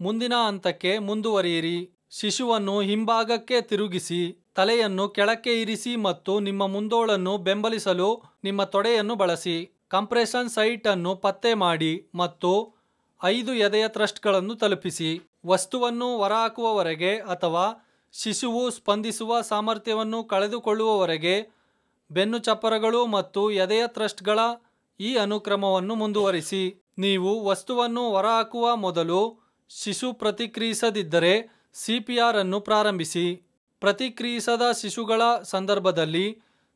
ಮುಂದಿನ ಹಂತಕ್ಕೆ ಮುಂದುವರಿಯಿರಿ. ಶಿಶುವನ್ನು ಹಿಂಭಾಗಕ್ಕೆ ತಿರುಗಿಸಿ, ತಲೆಯನ್ನು ಕೆಳಕ್ಕೆ ಇರಿಸಿ ಮತ್ತು ನಿಮ್ಮ ಮುಂದೋಳನ್ನು ಬೆಂಬಲಿಸಲು ನಿಮ್ಮ ತೊಡೆಯನ್ನು ಬಳಸಿ. ಕಂಪ್ರೆಷನ್ ಸೈಟ್ ಅನ್ನು ಪತ್ತೆ ಮಾಡಿ ಮತ್ತು 5 ಎದೆಯ ಥ್ರಸ್ಟ್ಗಳನ್ನು ತಲುಪಿಸಿ. ವಸ್ತುವನ್ನು ಹೊರಹಾಕುವವರೆಗೆ ಅಥವಾ ಶಿಶುವು ಸ್ಪಂದಿಸುವ ಸಾಮರ್ಥ್ಯವನ್ನು ಕಳೆದುಕೊಳ್ಳುವವರೆಗೆ ಬೆನ್ನು ಚಪ್ಪರಗಳು ಮತ್ತು ಎದೆಯ ಥ್ರಸ್ಟ್ಗಳ ಈ ಅನುಕ್ರಮವನ್ನು ಮುಂದುವರಿಸಿ. ನೀವು ವಸ್ತುವನ್ನು ಹೊರಹಾಕುವ ಮೊದಲು ಶಿಶು ಪ್ರತಿಕ್ರಿಯಿಸದಿದ್ದರೆ CPR ಅನ್ನು ಪ್ರಾರಂಭಿಸಿ. ಪ್ರತಿಕ್ರಿಯಿಸದ ಶಿಶುಗಳ ಸಂದರ್ಭದಲ್ಲಿ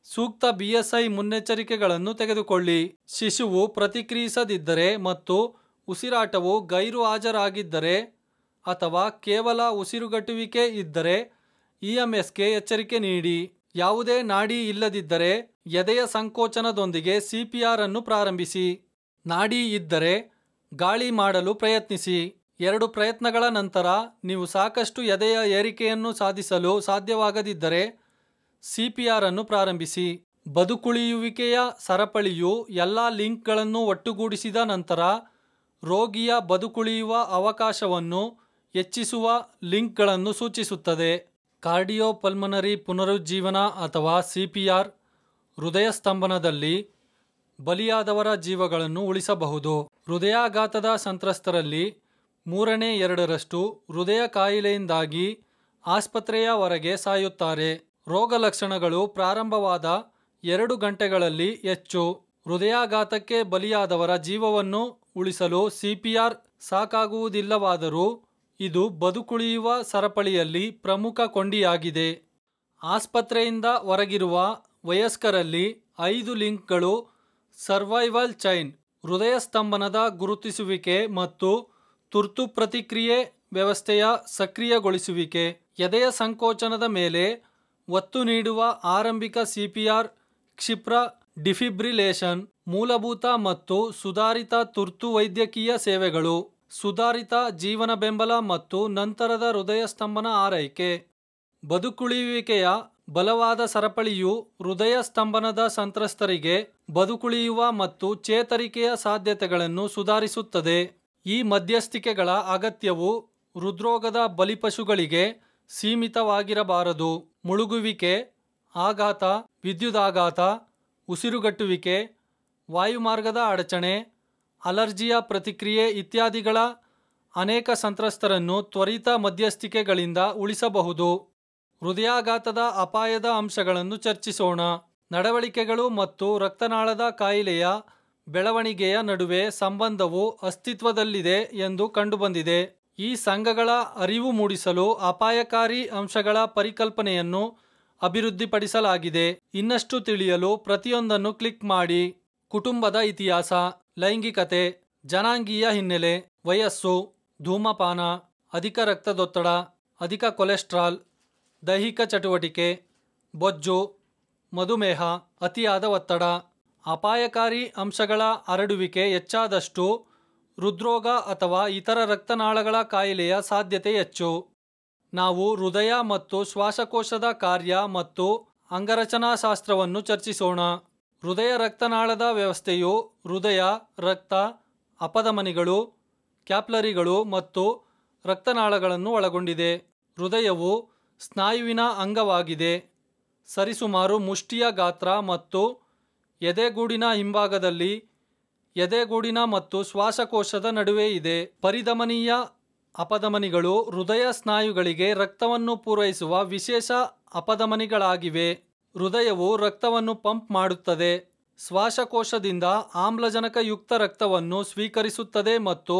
ಸೂಕ್ತ BSI ಮುನ್ನೆಚ್ಚರಿಕೆಗಳನ್ನು ತೆಗೆದುಕೊಳ್ಳಿ. ಶಿಶುವು ಪ್ರತಿಕ್ರಿಯಿಸದಿದ್ದರೆ ಮತ್ತು ಉಸಿರಾಟವು ಗೈರು ಹಾಜರಾಗಿದ್ದರೆ ಅಥವಾ ಕೇವಲ ಉಸಿರುಗಟ್ಟುವಿಕೆ ಇದ್ದರೆ EMSಗೆ ಎಚ್ಚರಿಕೆ ನೀಡಿ. ಯಾವುದೇ ನಾಡಿ ಇಲ್ಲದಿದ್ದರೆ ಎದೆಯ ಸಂಕೋಚನದೊಂದಿಗೆ CPR ಅನ್ನು ಪ್ರಾರಂಭಿಸಿ. ನಾಡಿ ಇದ್ದರೆ ಗಾಳಿ ಮಾಡಲು ಪ್ರಯತ್ನಿಸಿ. 2 ಪ್ರಯತ್ನಗಳ ನಂತರ ನೀವು ಸಾಕಷ್ಟು ಎದೆಯ ಏರಿಕೆಯನ್ನು ಸಾಧಿಸಲು ಸಾಧ್ಯವಾಗದಿದ್ದರೆ CPR ಅನ್ನು ಪ್ರಾರಂಭಿಸಿ. ಬದುಕುಳಿಯುವಿಕೆಯ ಸರಪಳಿಯು ಎಲ್ಲ ಲಿಂಕ್ಗಳನ್ನು ಒಟ್ಟುಗೂಡಿಸಿದ ನಂತರ ರೋಗಿಯ ಬದುಕುಳಿಯುವ ಅವಕಾಶವನ್ನು ಹೆಚ್ಚಿಸುವ ಲಿಂಕ್ಗಳನ್ನು ಸೂಚಿಸುತ್ತದೆ. ಕಾರ್ಡಿಯೋಪಲ್ಮನರಿ ಪುನರುಜ್ಜೀವನ ಅಥವಾ CPR ಹೃದಯ ಸ್ತಂಭನದಲ್ಲಿ ಬಲಿಯಾದವರ ಜೀವಗಳನ್ನು ಉಳಿಸಬಹುದು. ಹೃದಯಾಘಾತದ ಸಂತ್ರಸ್ತರಲ್ಲಿ 2/3 ಹೃದಯ ಕಾಯಿಲೆಯಿಂದಾಗಿ ಆಸ್ಪತ್ರೆಯ ಹೊರಗೆ ಸಾಯುತ್ತಾರೆ. ರೋಗ ಲಕ್ಷಣಗಳು ಪ್ರಾರಂಭವಾದ 2 ಗಂಟೆಗಳಲ್ಲಿ ಹೆಚ್ಚು. ಹೃದಯಾಘಾತಕ್ಕೆ ಬಲಿಯಾದವರ ಜೀವವನ್ನು ಉಳಿಸಲು CPR ಸಾಕಾಗುವುದಿಲ್ಲವಾದರೂ ಇದು ಬದುಕುಳಿಯುವ ಸರಪಳಿಯಲ್ಲಿ ಪ್ರಮುಖ ಕೊಂಡಿಯಾಗಿದೆ. ಆಸ್ಪತ್ರೆಯಿಂದ ಹೊರಗಿರುವ ವಯಸ್ಕರಲ್ಲಿ 5 ಲಿಂಕ್ಗಳು ಸರ್ವೈವಲ್ ಚೈನ್, ಹೃದಯ ಸ್ತಂಭನದ ಗುರುತಿಸುವಿಕೆ ಮತ್ತು ತುರ್ತು ಪ್ರತಿಕ್ರಿಯೆ ವ್ಯವಸ್ಥೆಯ ಸಕ್ರಿಯಗೊಳಿಸುವಿಕೆ. ಎದೆಯ ಸಂಕೋಚನದ ಮೇಲೆ ಒತ್ತು ನೀಡುವ ಆರಂಭಿಕ CPR, ಕ್ಷಿಪ್ರ ಡಿಫಿಬ್ರಿಲೇಷನ್, ಮೂಲಭೂತ ಮತ್ತು ಸುಧಾರಿತ ತುರ್ತು ವೈದ್ಯಕೀಯ ಸೇವೆಗಳು, ಸುಧಾರಿತ ಜೀವನ ಬೆಂಬಲ ಮತ್ತು ನಂತರದ ಹೃದಯ ಸ್ತಂಭನ ಆರೈಕೆ. ಬದುಕುಳಿಯುವಿಕೆಯ ಬಲವಾದ ಸರಪಳಿಯು ಹೃದಯ ಸ್ತಂಭನದ ಸಂತ್ರಸ್ತರಿಗೆ ಬದುಕುಳಿಯುವ ಮತ್ತು ಚೇತರಿಕೆಯ ಸಾಧ್ಯತೆಗಳನ್ನು ಸುಧಾರಿಸುತ್ತದೆ. ಈ ಮಧ್ಯಸ್ಥಿಕೆಗಳ ಅಗತ್ಯವು ಹೃದ್ರೋಗದ ಬಲಿಪಶುಗಳಿಗೆ ಸೀಮಿತವಾಗಿರಬಾರದು. ಮುಳುಗುವಿಕೆ, ಆಘಾತ, ವಿದ್ಯುದಾಘಾತ, ಉಸಿರುಗಟ್ಟುವಿಕೆ, ವಾಯುಮಾರ್ಗದ ಅಡಚಣೆ, ಅಲರ್ಜಿಯ ಪ್ರತಿಕ್ರಿಯೆ ಇತ್ಯಾದಿಗಳ ಅನೇಕ ಸಂತ್ರಸ್ತರನ್ನು ತ್ವರಿತ ಮಧ್ಯಸ್ಥಿಕೆಗಳಿಂದ ಉಳಿಸಬಹುದು. ಹೃದಯಾಘಾತದ ಅಪಾಯದ ಅಂಶಗಳನ್ನು ಚರ್ಚಿಸೋಣ. ನಡವಳಿಕೆಗಳು ಮತ್ತು ರಕ್ತನಾಳದ ಕಾಯಿಲೆಯ ಬೆಳವಣಿಗೆಯ ನಡುವೆ ಸಂಬಂಧವು ಅಸ್ತಿತ್ವದಲ್ಲಿದೆ ಎಂದು ಕಂಡುಬಂದಿದೆ. ಈ ಸಂಘಗಳ ಅರಿವು ಮೂಡಿಸಲು ಅಪಾಯಕಾರಿ ಅಂಶಗಳ ಪರಿಕಲ್ಪನೆಯನ್ನು ಅಭಿವೃದ್ಧಿಪಡಿಸಲಾಗಿದೆ. ಇನ್ನಷ್ಟು ತಿಳಿಯಲು ಪ್ರತಿಯೊಂದನ್ನು ಕ್ಲಿಕ್ ಮಾಡಿ. ಕುಟುಂಬದ ಇತಿಹಾಸ, ಲೈಂಗಿಕತೆ, ಜನಾಂಗೀಯ ಹಿನ್ನೆಲೆ, ವಯಸ್ಸು, ಧೂಮಪಾನ, ಅಧಿಕ ರಕ್ತದೊತ್ತಡ, ಅಧಿಕ ಕೊಲೆಸ್ಟ್ರಾಲ್, ದೈಹಿಕ ಚಟುವಟಿಕೆ, ಬೊಜ್ಜು, ಮಧುಮೇಹ, ಅತಿಯಾದ ಒತ್ತಡ. ಅಪಾಯಕಾರಿ ಅಂಶಗಳ ಹರಡುವಿಕೆ ಹೆಚ್ಚಾದಷ್ಟು ಹೃದ್ರೋಗ ಅಥವಾ ಇತರ ರಕ್ತನಾಳಗಳ ಕಾಯಿಲೆಯ ಸಾಧ್ಯತೆ ಹೆಚ್ಚು. ನಾವು ಹೃದಯ ಮತ್ತು ಶ್ವಾಸಕೋಶದ ಕಾರ್ಯ ಮತ್ತು ಅಂಗರಚನಾಶಾಸ್ತ್ರವನ್ನು ಚರ್ಚಿಸೋಣ. ಹೃದಯ ರಕ್ತನಾಳದ ವ್ಯವಸ್ಥೆಯು ಹೃದಯ, ರಕ್ತ, ಅಪಧಮನಿಗಳು, ಕ್ಯಾಪಿಲರಿಗಳು ಮತ್ತು ರಕ್ತನಾಳಗಳನ್ನು ಒಳಗೊಂಡಿದೆ. ಹೃದಯವು ಸ್ನಾಯುವಿನ ಅಂಗವಾಗಿದೆ. ಸರಿಸುಮಾರು ಮುಷ್ಟಿಯ ಗಾತ್ರ ಮತ್ತು ಎದೆಗೂಡಿನ ಹಿಂಭಾಗದಲ್ಲಿ ಎದೆಗೂಡಿನ ಮತ್ತು ಶ್ವಾಸಕೋಶದ ನಡುವೆ ಇದೆ. ಪರಿಧಮನೀಯ ಅಪಧಮನಿಗಳು ಹೃದಯ ಸ್ನಾಯುಗಳಿಗೆ ರಕ್ತವನ್ನು ಪೂರೈಸುವ ವಿಶೇಷ ಅಪಧಮನಿಗಳಾಗಿವೆ. ಹೃದಯವು ರಕ್ತವನ್ನು ಪಂಪ್ ಮಾಡುತ್ತದೆ, ಶ್ವಾಸಕೋಶದಿಂದ ಆಮ್ಲಜನಕಯುಕ್ತ ರಕ್ತವನ್ನು ಸ್ವೀಕರಿಸುತ್ತದೆ ಮತ್ತು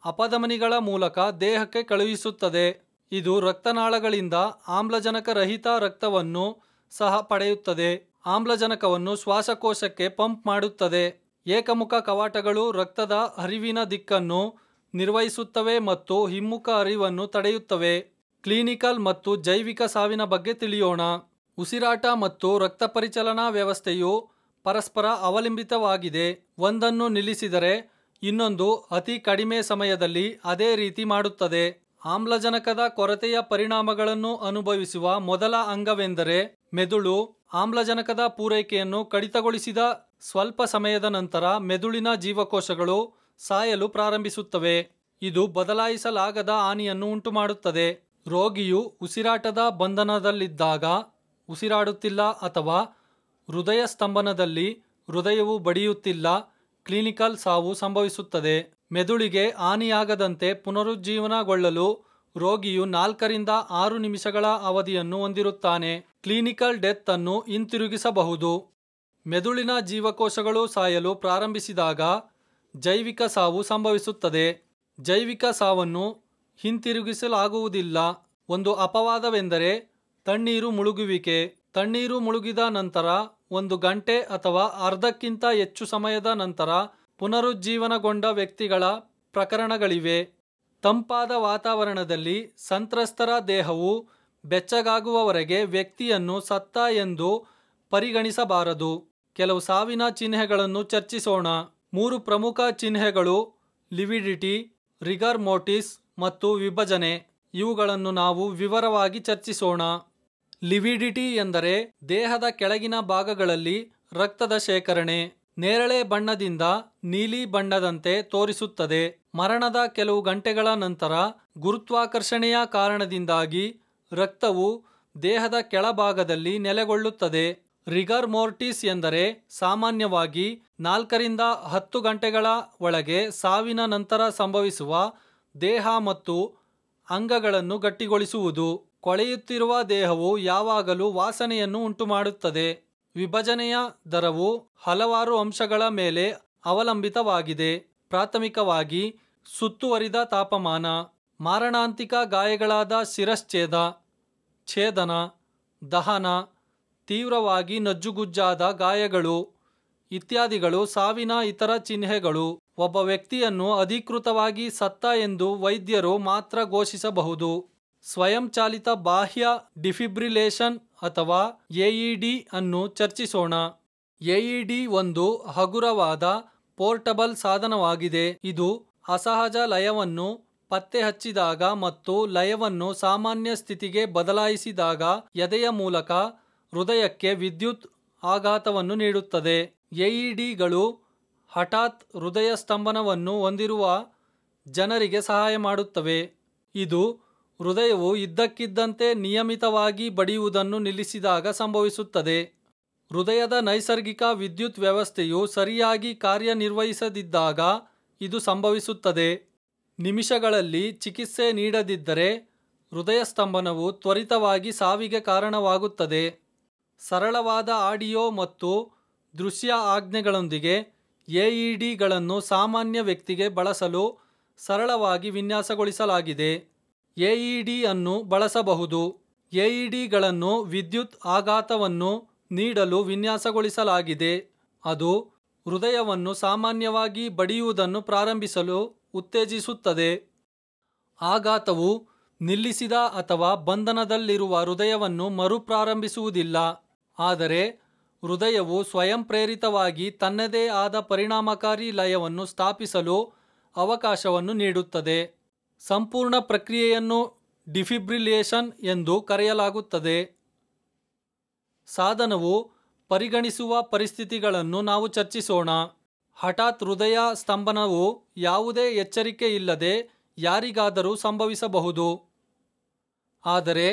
ಅಪಧಮನಿಗಳ ಮೂಲಕ ದೇಹಕ್ಕೆ ಕಳುಹಿಸುತ್ತದೆ. ಇದು ರಕ್ತನಾಳಗಳಿಂದ ಆಮ್ಲಜನಕ ರಹಿತ ರಕ್ತವನ್ನು ಸಹ ಪಡೆಯುತ್ತದೆ. ಆಮ್ಲಜನಕವನ್ನು ಶ್ವಾಸಕೋಶಕ್ಕೆ ಪಂಪ್ ಮಾಡುತ್ತದೆ. ಏಕಮುಖ ಕವಾಟಗಳು ರಕ್ತದ ಹರಿವಿನ ದಿಕ್ಕನ್ನು ನಿರ್ವಹಿಸುತ್ತವೆ ಮತ್ತು ಹಿಮ್ಮುಖ ಹರಿವನ್ನು ತಡೆಯುತ್ತವೆ. ಕ್ಲಿನಿಕಲ್ ಮತ್ತು ಜೈವಿಕ ಸಾವಿನ ಬಗ್ಗೆ ತಿಳಿಯೋಣ. ಉಸಿರಾಟ ಮತ್ತು ರಕ್ತ ಪರಿಚಲನಾ ವ್ಯವಸ್ಥೆಯು ಪರಸ್ಪರ ಅವಲಂಬಿತವಾಗಿದೆ. ಒಂದನ್ನು ನಿಲ್ಲಿಸಿದರೆ ಇನ್ನೊಂದು ಅತಿ ಕಡಿಮೆ ಸಮಯದಲ್ಲಿ ಅದೇ ರೀತಿ ಮಾಡುತ್ತದೆ. ಆಮ್ಲಜನಕದ ಕೊರತೆಯ ಪರಿಣಾಮಗಳನ್ನು ಅನುಭವಿಸುವ ಮೊದಲ ಅಂಗವೆಂದರೆ ಮೆದುಳು. ಆಮ್ಲಜನಕದ ಪೂರೈಕೆಯನ್ನು ಕಡಿತಗೊಳಿಸಿದ ಸ್ವಲ್ಪ ಸಮಯದ ನಂತರ ಮೆದುಳಿನ ಜೀವಕೋಶಗಳು ಸಾಯಲು ಪ್ರಾರಂಭಿಸುತ್ತವೆ. ಇದು ಬದಲಾಯಿಸಲಾಗದ ಹಾನಿಯನ್ನು ಉಂಟುಮಾಡುತ್ತದೆ. ರೋಗಿಯು ಉಸಿರಾಟದ ಬಂಧನದಲ್ಲಿದ್ದಾಗ ಉಸಿರಾಡುತ್ತಿಲ್ಲ ಅಥವಾ ಹೃದಯ ಸ್ತಂಭನದಲ್ಲಿ ಹೃದಯವು ಬಡಿಯುತ್ತಿಲ್ಲ, ಕ್ಲಿನಿಕಲ್ ಸಾವು ಸಂಭವಿಸುತ್ತದೆ. ಮೆದುಳಿಗೆ ಹಾನಿಯಾಗದಂತೆ ಪುನರುಜ್ಜೀವನಗೊಳ್ಳಲು ರೋಗಿಯು 4 ರಿಂದ 6 ನಿಮಿಷಗಳ ಅವಧಿಯನ್ನು ಹೊಂದಿರುತ್ತಾನೆ. ಕ್ಲಿನಿಕಲ್ ಡೆತ್ ಅನ್ನು ಹಿಂತಿರುಗಿಸಬಹುದು. ಮೆದುಳಿನ ಜೀವಕೋಶಗಳು ಸಾಯಲು ಪ್ರಾರಂಭಿಸಿದಾಗ ಜೈವಿಕ ಸಾವು ಸಂಭವಿಸುತ್ತದೆ. ಜೈವಿಕ ಸಾವನ್ನು ಹಿಂತಿರುಗಿಸಲಾಗುವುದಿಲ್ಲ. ಒಂದು ಅಪವಾದವೆಂದರೆ ತಣ್ಣೀರು ಮುಳುಗುವಿಕೆ. ತಣ್ಣೀರು ಮುಳುಗಿದ ನಂತರ 1 ಗಂಟೆ ಅಥವಾ ಅರ್ಧಕ್ಕಿಂತ ಹೆಚ್ಚು ಸಮಯದ ನಂತರ ಪುನರುಜ್ಜೀವನಗೊಂಡ ವ್ಯಕ್ತಿಗಳ ಪ್ರಕರಣಗಳಿವೆ. ತಂಪಾದ ವಾತಾವರಣದಲ್ಲಿ ಸಂತ್ರಸ್ತರ ದೇಹವು ಬೆಚ್ಚಗಾಗುವವರೆಗೆ ವ್ಯಕ್ತಿಯನ್ನು ಸತ್ತ ಎಂದು ಪರಿಗಣಿಸಬಾರದು. ಕೆಲವು ಸಾವಿನ ಚಿಹ್ನೆಗಳನ್ನು ಚರ್ಚಿಸೋಣ. 3 ಪ್ರಮುಖ ಚಿಹ್ನೆಗಳು ಲಿವಿಡಿಟಿ, ರಿಗರ್ ಮೋರ್ಟಿಸ್ ಮತ್ತು ವಿಭಜನೆ. ಇವುಗಳನ್ನು ನಾವು ವಿವರವಾಗಿ ಚರ್ಚಿಸೋಣ. ಲಿವಿಡಿಟಿ ಎಂದರೆ ದೇಹದ ಕೆಳಗಿನ ಭಾಗಗಳಲ್ಲಿ ರಕ್ತದ ಶೇಖರಣೆ. ನೇರಳೆ ಬಣ್ಣದಿಂದ ನೀಲಿ ಬಣ್ಣದಂತೆ ತೋರಿಸುತ್ತದೆ. ಮರಣದ ಕೆಲವು ಗಂಟೆಗಳ ನಂತರ ಗುರುತ್ವಾಕರ್ಷಣೆಯ ಕಾರಣದಿಂದಾಗಿ ರಕ್ತವು ದೇಹದ ಕೆಳಭಾಗದಲ್ಲಿ ನೆಲೆಗೊಳ್ಳುತ್ತದೆ. ರಿಗರ್ ಮೋರ್ಟಿಸ್ ಎಂದರೆ ಸಾಮಾನ್ಯವಾಗಿ 4 ರಿಂದ 10 ಗಂಟೆಗಳ ಒಳಗೆ ಸಾವಿನ ನಂತರ ಸಂಭವಿಸುವ ದೇಹ ಮತ್ತು ಅಂಗಗಳನ್ನು ಗಟ್ಟಿಗೊಳಿಸುವುದು. ಕೊಳೆಯುತ್ತಿರುವ ದೇಹವು ಯಾವಾಗಲೂ ವಾಸನೆಯನ್ನು ಉಂಟುಮಾಡುತ್ತದೆ. ವಿಭಜನೆಯ ದರವು ಹಲವಾರು ಅಂಶಗಳ ಮೇಲೆ ಅವಲಂಬಿತವಾಗಿದೆ. ಪ್ರಾಥಮಿಕವಾಗಿ ಸುತ್ತುವರಿದ ತಾಪಮಾನ, ಮಾರಣಾಂತಿಕ ಗಾಯಗಳಾದ ಶಿರಶ್ಛೇದ, ಛೇದನ, ದಹನ, ತೀವ್ರವಾಗಿ ನಜ್ಜುಗುಜ್ಜಾದ ಗಾಯಗಳು ಇತ್ಯಾದಿಗಳು ಸಾವಿನ ಇತರ ಚಿಹ್ನೆಗಳು. ಒಬ್ಬ ವ್ಯಕ್ತಿಯನ್ನು ಅಧಿಕೃತವಾಗಿ ಸತ್ತ ಎಂದು ವೈದ್ಯರು ಮಾತ್ರ ಘೋಷಿಸಬಹುದು. ಸ್ವಯಂಚಾಲಿತ ಬಾಹ್ಯ ಡಿಫಿಬ್ರಿಲೇಷನ್ ಅಥವಾ ಎಇಡಿ ಅನ್ನು ಚರ್ಚಿಸೋಣ. ಎಇಡಿ ಒಂದು ಹಗುರವಾದ ಪೋರ್ಟಬಲ್ ಸಾಧನವಾಗಿದೆ. ಇದು ಅಸಹಜ ಲಯವನ್ನು ಪತ್ತೆ ಹಚ್ಚಿದಾಗ ಮತ್ತು ಲಯವನ್ನು ಸಾಮಾನ್ಯ ಸ್ಥಿತಿಗೆ ಬದಲಾಯಿಸಿದಾಗ ಎದೆಯ ಮೂಲಕ ಹೃದಯಕ್ಕೆ ವಿದ್ಯುತ್ ಆಘಾತವನ್ನು ನೀಡುತ್ತದೆ. ಎಇಡಿಗಳು ಹಠಾತ್ ಹೃದಯ ಸ್ತಂಭನವನ್ನು ಹೊಂದಿರುವ ಜನರಿಗೆ ಸಹಾಯ ಮಾಡುತ್ತವೆ. ಇದು ಹೃದಯವು ಇದ್ದಕ್ಕಿದ್ದಂತೆ ನಿಯಮಿತವಾಗಿ ಬಡಿಯುವುದನ್ನು ನಿಲ್ಲಿಸಿದಾಗ ಸಂಭವಿಸುತ್ತದೆ. ಹೃದಯದ ನೈಸರ್ಗಿಕ ವಿದ್ಯುತ್ ವ್ಯವಸ್ಥೆಯು ಸರಿಯಾಗಿ ಕಾರ್ಯನಿರ್ವಹಿಸದಿದ್ದಾಗ ಇದು ಸಂಭವಿಸುತ್ತದೆ. ನಿಮಿಷಗಳಲ್ಲಿ ಚಿಕಿತ್ಸೆ ನೀಡದಿದ್ದರೆ ಹೃದಯ ಸ್ತಂಭನವು ತ್ವರಿತವಾಗಿ ಸಾವಿಗೆ ಕಾರಣವಾಗುತ್ತದೆ. ಸರಳವಾದ ಆಡಿಯೋ ಮತ್ತು ದೃಶ್ಯ ಆಜ್ಞೆಗಳೊಂದಿಗೆ ಎಇಡಿಗಳನ್ನು ಸಾಮಾನ್ಯ ವ್ಯಕ್ತಿಗೆ ಬಳಸಲು ಸರಳವಾಗಿ ವಿನ್ಯಾಸಗೊಳಿಸಲಾಗಿದೆ. ಎಇಡಿ ಅನ್ನು ಬಳಸಬಹುದು. ಎಇಡಿಗಳನ್ನು ವಿದ್ಯುತ್ ಆಘಾತವನ್ನು ನೀಡಲು ವಿನ್ಯಾಸಗೊಳಿಸಲಾಗಿದೆ. ಅದು ಹೃದಯವನ್ನು ಸಾಮಾನ್ಯವಾಗಿ ಬಡಿಯುವುದನ್ನು ಪ್ರಾರಂಭಿಸಲು ಉತ್ತೇಜಿಸುತ್ತದೆ. ಆಘಾತವು ನಿಲ್ಲಿಸಿದ ಅಥವಾ ಬಂಧನದಲ್ಲಿರುವ ಹೃದಯವನ್ನು ಮರುಪ್ರಾರಂಭಿಸುವುದಿಲ್ಲ, ಆದರೆ ಹೃದಯವು ಸ್ವಯಂ ಪ್ರೇರಿತವಾಗಿ ತನ್ನದೇ ಆದ ಪರಿಣಾಮಕಾರಿ ಲಯವನ್ನು ಸ್ಥಾಪಿಸಲು ಅವಕಾಶವನ್ನು ನೀಡುತ್ತದೆ. ಸಂಪೂರ್ಣ ಪ್ರಕ್ರಿಯೆಯನ್ನು ಡಿಫಿಬ್ರಿಲೇಷನ್ ಎಂದು ಕರೆಯಲಾಗುತ್ತದೆ. ಸಾಧನವು ಪರಿಗಣಿಸುವ ಪರಿಸ್ಥಿತಿಗಳನ್ನು ನಾವು ಚರ್ಚಿಸೋಣ. ಹಠಾತ್ ಹೃದಯ ಸ್ತಂಭನವು ಯಾವುದೇ ಎಚ್ಚರಿಕೆ ಇಲ್ಲದೆ ಯಾರಿಗಾದರೂ ಸಂಭವಿಸಬಹುದು, ಆದರೆ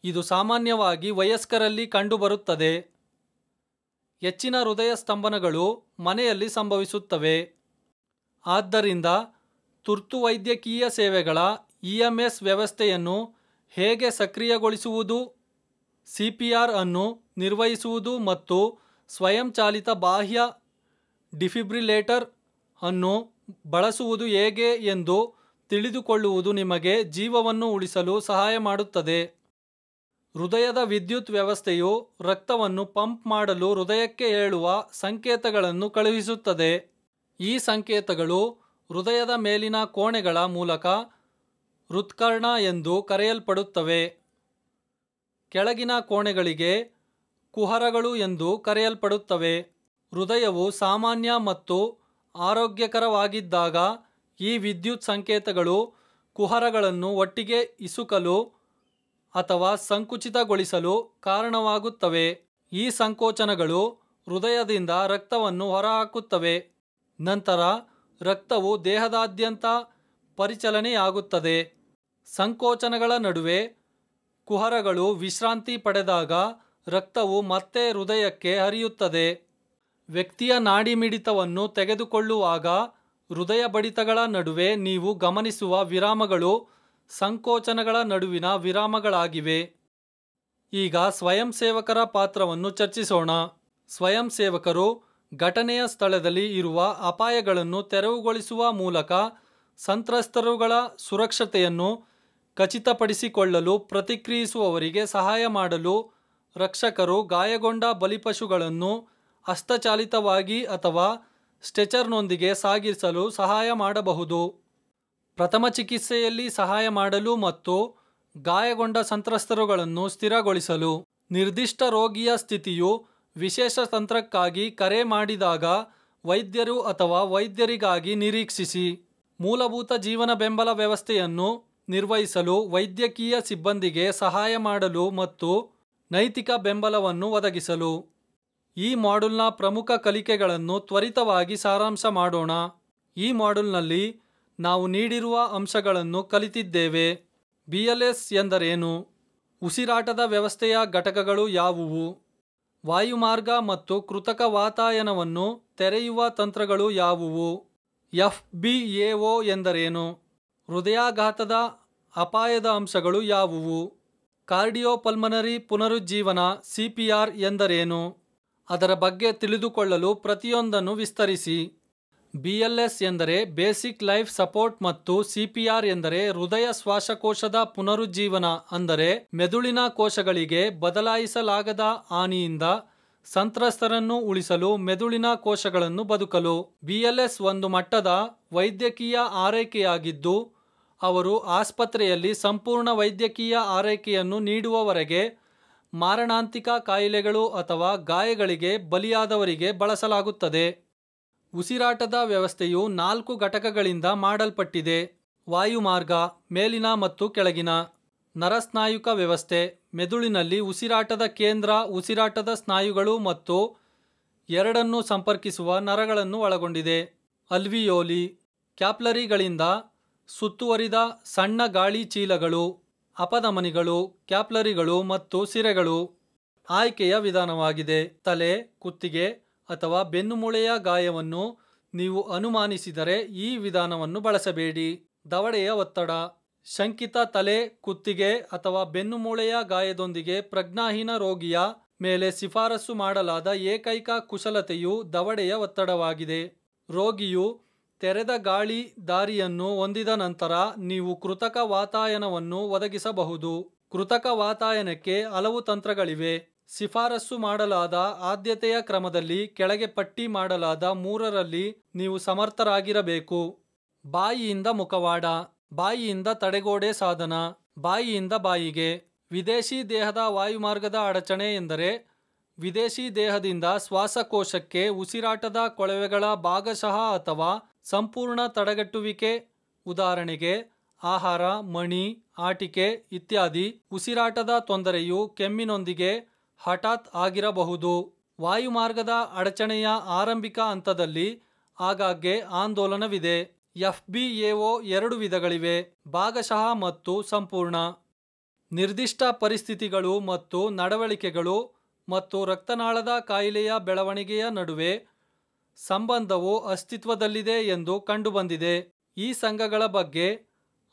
ಇದು ಸಾಮಾನ್ಯವಾಗಿ ವಯಸ್ಕರಲ್ಲಿ ಕಂಡುಬರುತ್ತದೆ. ಹೆಚ್ಚಿನ ಹೃದಯ ಸ್ತಂಭನಗಳು ಮನೆಯಲ್ಲಿ ಸಂಭವಿಸುತ್ತವೆ. ಆದ್ದರಿಂದ ತುರ್ತು ವೈದ್ಯಕೀಯ ಸೇವೆಗಳ ಇಎಂಎಸ್ ವ್ಯವಸ್ಥೆಯನ್ನು ಹೇಗೆ ಸಕ್ರಿಯಗೊಳಿಸುವುದು, ಸಿಪಿಆರ್ ಅನ್ನು ನಿರ್ವಹಿಸುವುದು ಮತ್ತು ಸ್ವಯಂಚಾಲಿತ ಬಾಹ್ಯ ಡಿಫಿಬ್ರಿಲೇಟರ್ ಅನ್ನು ಬಳಸುವುದು ಹೇಗೆ ಎಂದು ತಿಳಿದುಕೊಳ್ಳುವುದು ನಿಮಗೆ ಜೀವವನ್ನು ಉಳಿಸಲು ಸಹಾಯ ಮಾಡುತ್ತದೆ. ಹೃದಯದ ವಿದ್ಯುತ್ ವ್ಯವಸ್ಥೆಯು ರಕ್ತವನ್ನು ಪಂಪ್ ಮಾಡಲು ಹೃದಯಕ್ಕೆ ಹೇಳುವ ಸಂಕೇತಗಳನ್ನು ಕಳುಹಿಸುತ್ತದೆ. ಈ ಸಂಕೇತಗಳು ಹೃದಯದ ಮೇಲಿನ ಕೋಣೆಗಳ ಮೂಲಕ ಹೃತ್ಕರ್ಣ ಎಂದು ಕರೆಯಲ್ಪಡುತ್ತವೆ. ಕೆಳಗಿನ ಕೋಣೆಗಳಿಗೆ ಕುಹರಗಳು ಎಂದು ಕರೆಯಲ್ಪಡುತ್ತವೆ. ಹೃದಯವು ಸಾಮಾನ್ಯ ಮತ್ತು ಆರೋಗ್ಯಕರವಾಗಿದ್ದಾಗ ಈ ವಿದ್ಯುತ್ ಸಂಕೇತಗಳು ಕುಹರಗಳನ್ನು ಒಟ್ಟಿಗೆ ಇಸುಕಲು ಅಥವಾ ಸಂಕುಚಿತಗೊಳಿಸಲು ಕಾರಣವಾಗುತ್ತವೆ. ಈ ಸಂಕೋಚನಗಳು ಹೃದಯದಿಂದ ರಕ್ತವನ್ನು ಹೊರಹಾಕುತ್ತವೆ. ನಂತರ ರಕ್ತವು ದೇಹದಾದ್ಯಂತ ಪರಿಚಲನೆಯಾಗುತ್ತದೆ. ಸಂಕೋಚನಗಳ ನಡುವೆ ಕುಹರಗಳು ವಿಶ್ರಾಂತಿ ಪಡೆದಾಗ ರಕ್ತವು ಮತ್ತೆ ಹೃದಯಕ್ಕೆ ಹರಿಯುತ್ತದೆ. ವ್ಯಕ್ತಿಯ ನಾಡಿಮಿಡಿತವನ್ನು ತೆಗೆದುಕೊಳ್ಳುವಾಗ ಹೃದಯ ಬಡಿತಗಳ ನಡುವೆ ನೀವು ಗಮನಿಸುವ ವಿರಾಮಗಳು ಸಂಕೋಚನಗಳ ನಡುವಿನ ವಿರಾಮಗಳಾಗಿವೆ. ಈಗ ಸ್ವಯಂ ಸೇವಕರ ಪಾತ್ರವನ್ನು ಚರ್ಚಿಸೋಣ. ಸ್ವಯಂ ಸೇವಕರು ಘಟನೆಯ ಸ್ಥಳದಲ್ಲಿ ಇರುವ ಅಪಾಯಗಳನ್ನು ತೆರವುಗೊಳಿಸುವ ಮೂಲಕ ಸಂತ್ರಸ್ತರುಗಳ ಸುರಕ್ಷತೆಯನ್ನು ಖಚಿತಪಡಿಸಿಕೊಳ್ಳಲು ಪ್ರತಿಕ್ರಿಯಿಸುವವರಿಗೆ ಸಹಾಯ ಮಾಡಲು ರಕ್ಷಕರು ಗಾಯಗೊಂಡ ಬಲಿಪಶುಗಳನ್ನು ಹಸ್ತಚಾಲಿತವಾಗಿ ಅಥವಾ ಸ್ಟ್ರೆಚರ್ನೊಂದಿಗೆ ಸಾಗಿಸಲು ಸಹಾಯ ಮಾಡಬಹುದು. ಪ್ರಥಮ ಚಿಕಿತ್ಸೆಯಲ್ಲಿ ಸಹಾಯ ಮಾಡಲು ಮತ್ತು ಗಾಯಗೊಂಡ ಸಂತ್ರಸ್ತರುಗಳನ್ನು ಸ್ಥಿರಗೊಳಿಸಲು. ನಿರ್ದಿಷ್ಟ ರೋಗಿಯ ಸ್ಥಿತಿಯು ವಿಶೇಷ ತಂತ್ರಕ್ಕಾಗಿ ಕರೆ ಮಾಡಿದಾಗ ವೈದ್ಯರು ಅಥವಾ ವೈದ್ಯರಿಗಾಗಿ ನಿರೀಕ್ಷಿಸಿ. ಮೂಲಭೂತ ಜೀವನ ಬೆಂಬಲ ವ್ಯವಸ್ಥೆಯನ್ನು ನಿರ್ವಹಿಸಲು ವೈದ್ಯಕೀಯ ಸಿಬ್ಬಂದಿಗೆ ಸಹಾಯ ಮಾಡಲು ಮತ್ತು ನೈತಿಕ ಬೆಂಬಲವನ್ನು ಒದಗಿಸಲು. ಈ ಮಾಡ್ಯೂಲ್ನ ಪ್ರಮುಖ ಕಲಿಕೆಗಳನ್ನು ತ್ವರಿತವಾಗಿ ಸಾರಾಂಶ ಮಾಡೋಣ. ಈ ಮಾಡ್ಯೂಲ್ನಲ್ಲಿ ನಾವು ನೀಡಿರುವ ಅಂಶಗಳನ್ನು ಕಲಿತಿದ್ದೇವೆ. ಬಿಎಲ್ಎಸ್ ಎಂದರೇನು? ಉಸಿರಾಟದ ವ್ಯವಸ್ಥೆಯ ಘಟಕಗಳು ಯಾವುವು? ವಾಯುಮಾರ್ಗ ಮತ್ತು ಕೃತಕ ವಾತಾಯನವನ್ನು ತೆರೆಯುವ ತಂತ್ರಗಳು ಯಾವುವು? ಎಫ್ಬಿಎಒ ಎಂದರೇನು? ಹೃದಯಾಘಾತದ ಅಪಾಯದ ಅಂಶಗಳು ಯಾವುವು? ಕಾರ್ಡಿಯೋಪಲ್ಮನರಿ ಪುನರುಜ್ಜೀವನ ಸಿಪಿಆರ್ ಎಂದರೇನು? ಅದರ ಬಗ್ಗೆ ತಿಳಿದುಕೊಳ್ಳಲು ಪ್ರತಿಯೊಂದನ್ನು ವಿಸ್ತರಿಸಿ. ಬಿಎಲ್ಎಸ್ ಎಂದರೆ ಬೇಸಿಕ್ ಲೈಫ್ ಸಪೋರ್ಟ್ ಮತ್ತು ಸಿಪಿಆರ್ ಎಂದರೆ ಹೃದಯ ಶ್ವಾಸಕೋಶದ ಪುನರುಜ್ಜೀವನ, ಅಂದರೆ ಮೆದುಳಿನ ಕೋಶಗಳಿಗೆ ಬದಲಾಯಿಸಲಾಗದ ಹಾನಿಯಿಂದ ಸಂತ್ರಸ್ತರನ್ನು ಉಳಿಸಲು ಮೆದುಳಿನ ಕೋಶಗಳನ್ನು ಬದುಕಲು. ಬಿಎಲ್ಎಸ್ ಒಂದು ಮಟ್ಟದ ವೈದ್ಯಕೀಯ ಆರೈಕೆಯಾಗಿದ್ದು, ಅವರು ಆಸ್ಪತ್ರೆಯಲ್ಲಿ ಸಂಪೂರ್ಣ ವೈದ್ಯಕೀಯ ಆರೈಕೆಯನ್ನು ನೀಡುವವರೆಗೆ ಮಾರಣಾಂತಿಕ ಕಾಯಿಲೆಗಳು ಅಥವಾ ಗಾಯಗಳಿಗೆ ಬಲಿಯಾದವರಿಗೆ ಬಳಸಲಾಗುತ್ತದೆ. ಉಸಿರಾಟದ ವ್ಯವಸ್ಥೆಯು 4 ಘಟಕಗಳಿಂದ ಮಾಡಲ್ಪಟ್ಟಿದೆ. ವಾಯುಮಾರ್ಗ, ಮೇಲಿನ ಮತ್ತು ಕೆಳಗಿನ. ನರಸ್ನಾಯುಕ ವ್ಯವಸ್ಥೆ, ಮೆದುಳಿನಲ್ಲಿ ಉಸಿರಾಟದ ಕೇಂದ್ರ, ಉಸಿರಾಟದ ಸ್ನಾಯುಗಳು ಮತ್ತು ಎರಡನ್ನೂ ಸಂಪರ್ಕಿಸುವ ನರಗಳನ್ನು ಒಳಗೊಂಡಿದೆ. ಅಲ್ವಿಯೋಲಿ, ಕ್ಯಾಪ್ಲರಿಗಳಿಂದ ಸುತ್ತುವರಿದ ಸಣ್ಣ ಗಾಳಿ ಚೀಲಗಳು. ಅಪಧಮನಿಗಳು, ಕ್ಯಾಪ್ಲರಿಗಳು ಮತ್ತು ಸಿರೆಗಳು. ಆಯ್ಕೆಯ ವಿಧಾನವಾಗಿದೆ. ತಲೆ, ಕುತ್ತಿಗೆ ಅಥವಾ ಬೆನ್ನುಮೂಳೆಯ ಗಾಯವನ್ನು ನೀವು ಅನುಮಾನಿಸಿದರೆ ಈ ವಿಧಾನವನ್ನು ಬಳಸಬೇಡಿ. ದವಡೆಯ ಒತ್ತಡ. ಶಂಕಿತ ತಲೆ, ಕುತ್ತಿಗೆ ಅಥವಾ ಬೆನ್ನುಮೂಳೆಯ ಗಾಯದೊಂದಿಗೆ ಪ್ರಜ್ಞಾಹೀನ ರೋಗಿಯ ಮೇಲೆ ಶಿಫಾರಸು ಮಾಡಲಾದ ಏಕೈಕ ಕುಶಲತೆಯು ದವಡೆಯ ಒತ್ತಡವಾಗಿದೆ. ರೋಗಿಯು ತೆರೆದ ಗಾಳಿ ದಾರಿಯನ್ನು ಹೊಂದಿದ ನಂತರ ನೀವು ಕೃತಕ ವಾತಾಯನವನ್ನು ಒದಗಿಸಬಹುದು. ಕೃತಕ ವಾತಾಯನಕ್ಕೆ ಹಲವು ತಂತ್ರಗಳಿವೆ. ಶಿಫಾರಸು ಮಾಡಲಾದ ಆದ್ಯತೆಯ ಕ್ರಮದಲ್ಲಿ ಕೆಳಗೆ ಪಟ್ಟಿ ಮಾಡಲಾದ 3ರಲ್ಲಿ ನೀವು ಸಮರ್ಥರಾಗಿರಬೇಕು. ಬಾಯಿಯಿಂದ ಮುಖವಾಡ, ಬಾಯಿಯಿಂದ ತಡೆಗೋಡೆ ಸಾಧನ, ಬಾಯಿಯಿಂದ ಬಾಯಿಗೆ. ವಿದೇಶಿ ದೇಹದ ವಾಯುಮಾರ್ಗದ ಅಡಚಣೆ ಎಂದರೆ ವಿದೇಶಿ ದೇಹದಿಂದ ಶ್ವಾಸಕೋಶಕ್ಕೆ ಉಸಿರಾಟದ ಕೊಳವೆಗಳ ಭಾಗಶಃ ಅಥವಾ ಸಂಪೂರ್ಣ ತಡೆಗಟ್ಟುವಿಕೆ. ಉದಾಹರಣೆಗೆ ಆಹಾರ, ಮಣಿ, ಆಟಿಕೆ ಇತ್ಯಾದಿ. ಉಸಿರಾಟದ ತೊಂದರೆಯು ಕೆಮ್ಮಿನೊಂದಿಗೆ ಹಠಾತ್ ಆಗಿರಬಹುದು. ವಾಯುಮಾರ್ಗದ ಅಡಚಣೆಯ ಆರಂಭಿಕ ಹಂತದಲ್ಲಿ ಆಗಾಗ್ಗೆ ಆಂದೋಲನವಿದೆ. FBAO 2 ವಿಧಗಳಿವೆ: ಭಾಗಶಃ ಮತ್ತು ಸಂಪೂರ್ಣ. ನಿರ್ದಿಷ್ಟ ಪರಿಸ್ಥಿತಿಗಳು ಮತ್ತು ನಡವಳಿಕೆಗಳು ಮತ್ತು ರಕ್ತನಾಳದ ಕಾಯಿಲೆಯ ಬೆಳವಣಿಗೆಯ ನಡುವೆ ಸಂಬಂಧವು ಅಸ್ತಿತ್ವದಲ್ಲಿದೆ ಎಂದು ಕಂಡುಬಂದಿದೆ. ಈ ಸಂಘಗಳ ಬಗ್ಗೆ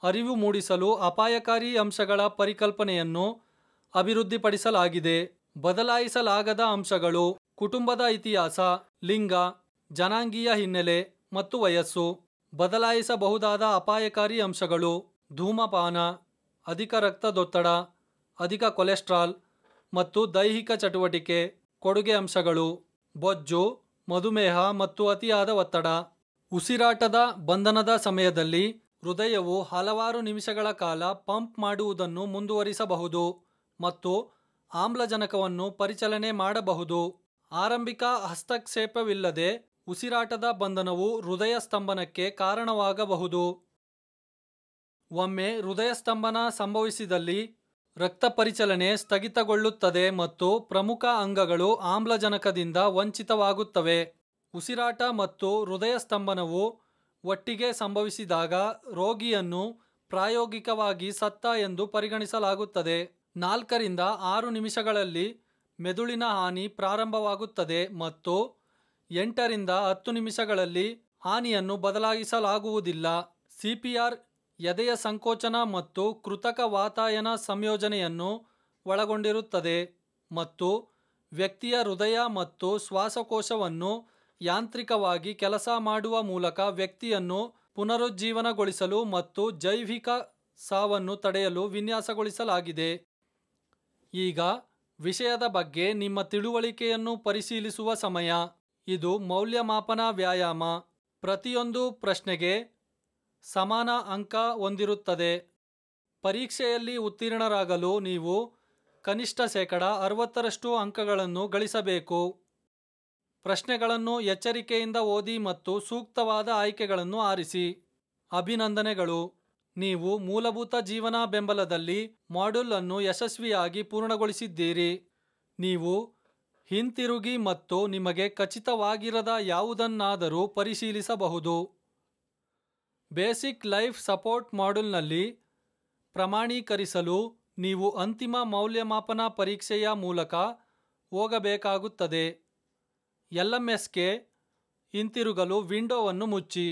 ಅರಿವು ಮೂಡಿಸಲು ಅಪಾಯಕಾರಿ ಅಂಶಗಳ ಪರಿಕಲ್ಪನೆಯನ್ನು ಅಭಿವೃದ್ಧಿಪಡಿಸಲಾಗಿದೆ. ಬದಲಾಯಿಸಲಾಗದ ಅಂಶಗಳು: ಕುಟುಂಬದ ಇತಿಹಾಸ, ಲಿಂಗ, ಜನಾಂಗೀಯ ಹಿನ್ನೆಲೆ ಮತ್ತು ವಯಸ್ಸು. ಬದಲಾಯಿಸಬಹುದಾದ ಅಪಾಯಕಾರಿ ಅಂಶಗಳು: ಧೂಮಪಾನ, ಅಧಿಕ ರಕ್ತದೊತ್ತಡ, ಅಧಿಕ ಕೊಲೆಸ್ಟ್ರಾಲ್ ಮತ್ತು ದೈಹಿಕ ಚಟುವಟಿಕೆ. ಕೊಡುಗೆ ಅಂಶಗಳು: ಬೊಜ್ಜು, ಮಧುಮೇಹ ಮತ್ತು ಅತಿಯಾದ ಒತ್ತಡ. ಉಸಿರಾಟದ ಬಂಧನದ ಸಮಯದಲ್ಲಿ ಹೃದಯವು ಹಲವಾರು ನಿಮಿಷಗಳ ಕಾಲ ಪಂಪ್ ಮಾಡುವುದನ್ನು ಮುಂದುವರಿಸಬಹುದು ಮತ್ತು ಆಮ್ಲಜನಕವನ್ನು ಪರಿಚಲನೆ ಮಾಡಬಹುದು. ಆರಂಭಿಕ ಹಸ್ತಕ್ಷೇಪವಿಲ್ಲದೆ ಉಸಿರಾಟದ ಬಂಧನವು ಹೃದಯ ಸ್ತಂಭನಕ್ಕೆ ಕಾರಣವಾಗಬಹುದು. ಒಮ್ಮೆ ಹೃದಯ ಸ್ತಂಭನ ಸಂಭವಿಸಿದಲ್ಲಿ ರಕ್ತ ಪರಿಚಲನೆ ಸ್ಥಗಿತಗೊಳ್ಳುತ್ತದೆ ಮತ್ತು ಪ್ರಮುಖ ಅಂಗಗಳು ಆಮ್ಲಜನಕದಿಂದ ವಂಚಿತವಾಗುತ್ತವೆ. ಉಸಿರಾಟ ಮತ್ತು ಹೃದಯ ಸ್ತಂಭನವು ಒಟ್ಟಿಗೆ ಸಂಭವಿಸಿದಾಗ ರೋಗಿಯನ್ನು ಪ್ರಾಯೋಗಿಕವಾಗಿ ಸತ್ತ ಎಂದು ಪರಿಗಣಿಸಲಾಗುತ್ತದೆ. 4ರಿಂದ 6 ನಿಮಿಷಗಳಲ್ಲಿ ಮೆದುಳಿನ ಹಾನಿ ಪ್ರಾರಂಭವಾಗುತ್ತದೆ ಮತ್ತು 8ರಿಂದ 10 ನಿಮಿಷಗಳಲ್ಲಿ ಹಾನಿಯನ್ನು ಬದಲಾಯಿಸಲಾಗುವುದಿಲ್ಲ. CPR ಎದೆಯ ಸಂಕೋಚನ ಮತ್ತು ಕೃತಕ ವಾತಾಯನ ಸಂಯೋಜನೆಯನ್ನು ಒಳಗೊಂಡಿರುತ್ತದೆ ಮತ್ತು ವ್ಯಕ್ತಿಯ ಹೃದಯ ಮತ್ತು ಶ್ವಾಸಕೋಶವನ್ನು ಯಾಂತ್ರಿಕವಾಗಿ ಕೆಲಸ ಮಾಡುವ ಮೂಲಕ ವ್ಯಕ್ತಿಯನ್ನು ಪುನರುಜ್ಜೀವನಗೊಳಿಸಲು ಮತ್ತು ಜೈವಿಕ ಸಾವನ್ನು ತಡೆಯಲು ವಿನ್ಯಾಸಗೊಳಿಸಲಾಗಿದೆ. ಈಗ ವಿಷಯದ ಬಗ್ಗೆ ನಿಮ್ಮ ತಿಳುವಳಿಕೆಯನ್ನು ಪರಿಶೀಲಿಸುವ ಸಮಯ. ಇದು ಮೌಲ್ಯಮಾಪನ ವ್ಯಾಯಾಮ. ಪ್ರತಿಯೊಂದು ಪ್ರಶ್ನೆಗೆ ಸಮಾನ ಅಂಕ ಹೊಂದಿರುತ್ತದೆ. ಪರೀಕ್ಷೆಯಲ್ಲಿ ಉತ್ತೀರ್ಣರಾಗಲು ನೀವು ಕನಿಷ್ಠ 60% ಅಂಕಗಳನ್ನು ಗಳಿಸಬೇಕು. ಪ್ರಶ್ನೆಗಳನ್ನು ಎಚ್ಚರಿಕೆಯಿಂದ ಓದಿ ಮತ್ತು ಸೂಕ್ತವಾದ ಆಯ್ಕೆಗಳನ್ನು ಆರಿಸಿ. ಅಭಿನಂದನೆಗಳು, ನೀವು ಮೂಲಭೂತ ಜೀವನ ಬೆಂಬಲದಲ್ಲಿ ಮಾಡ್ಯೂಲ್ ಅನ್ನು ಯಶಸ್ವಿಯಾಗಿ ಪೂರ್ಣಗೊಳಿಸಿದ್ದೀರಿ. ನೀವು ಹಿಂತಿರುಗಿ ಮತ್ತು ನಿಮಗೆ ಖಚಿತವಾಗಿರದ ಯಾವುದನ್ನಾದರೂ ಪರಿಶೀಲಿಸಬಹುದು. ಬೇಸಿಕ್ ಲೈಫ್ ಸಪೋರ್ಟ್ ಮಾಡ್ಯೂಲ್ನಲ್ಲಿ ಪ್ರಮಾಣೀಕರಿಸಲು ನೀವು ಅಂತಿಮ ಮೌಲ್ಯಮಾಪನ ಪರೀಕ್ಷೆಯ ಮೂಲಕ ಹೋಗಬೇಕಾಗುತ್ತದೆ. LMSಗೆ ಹಿಂತಿರುಗಲು ವಿಂಡೋವನ್ನು ಮುಚ್ಚಿ.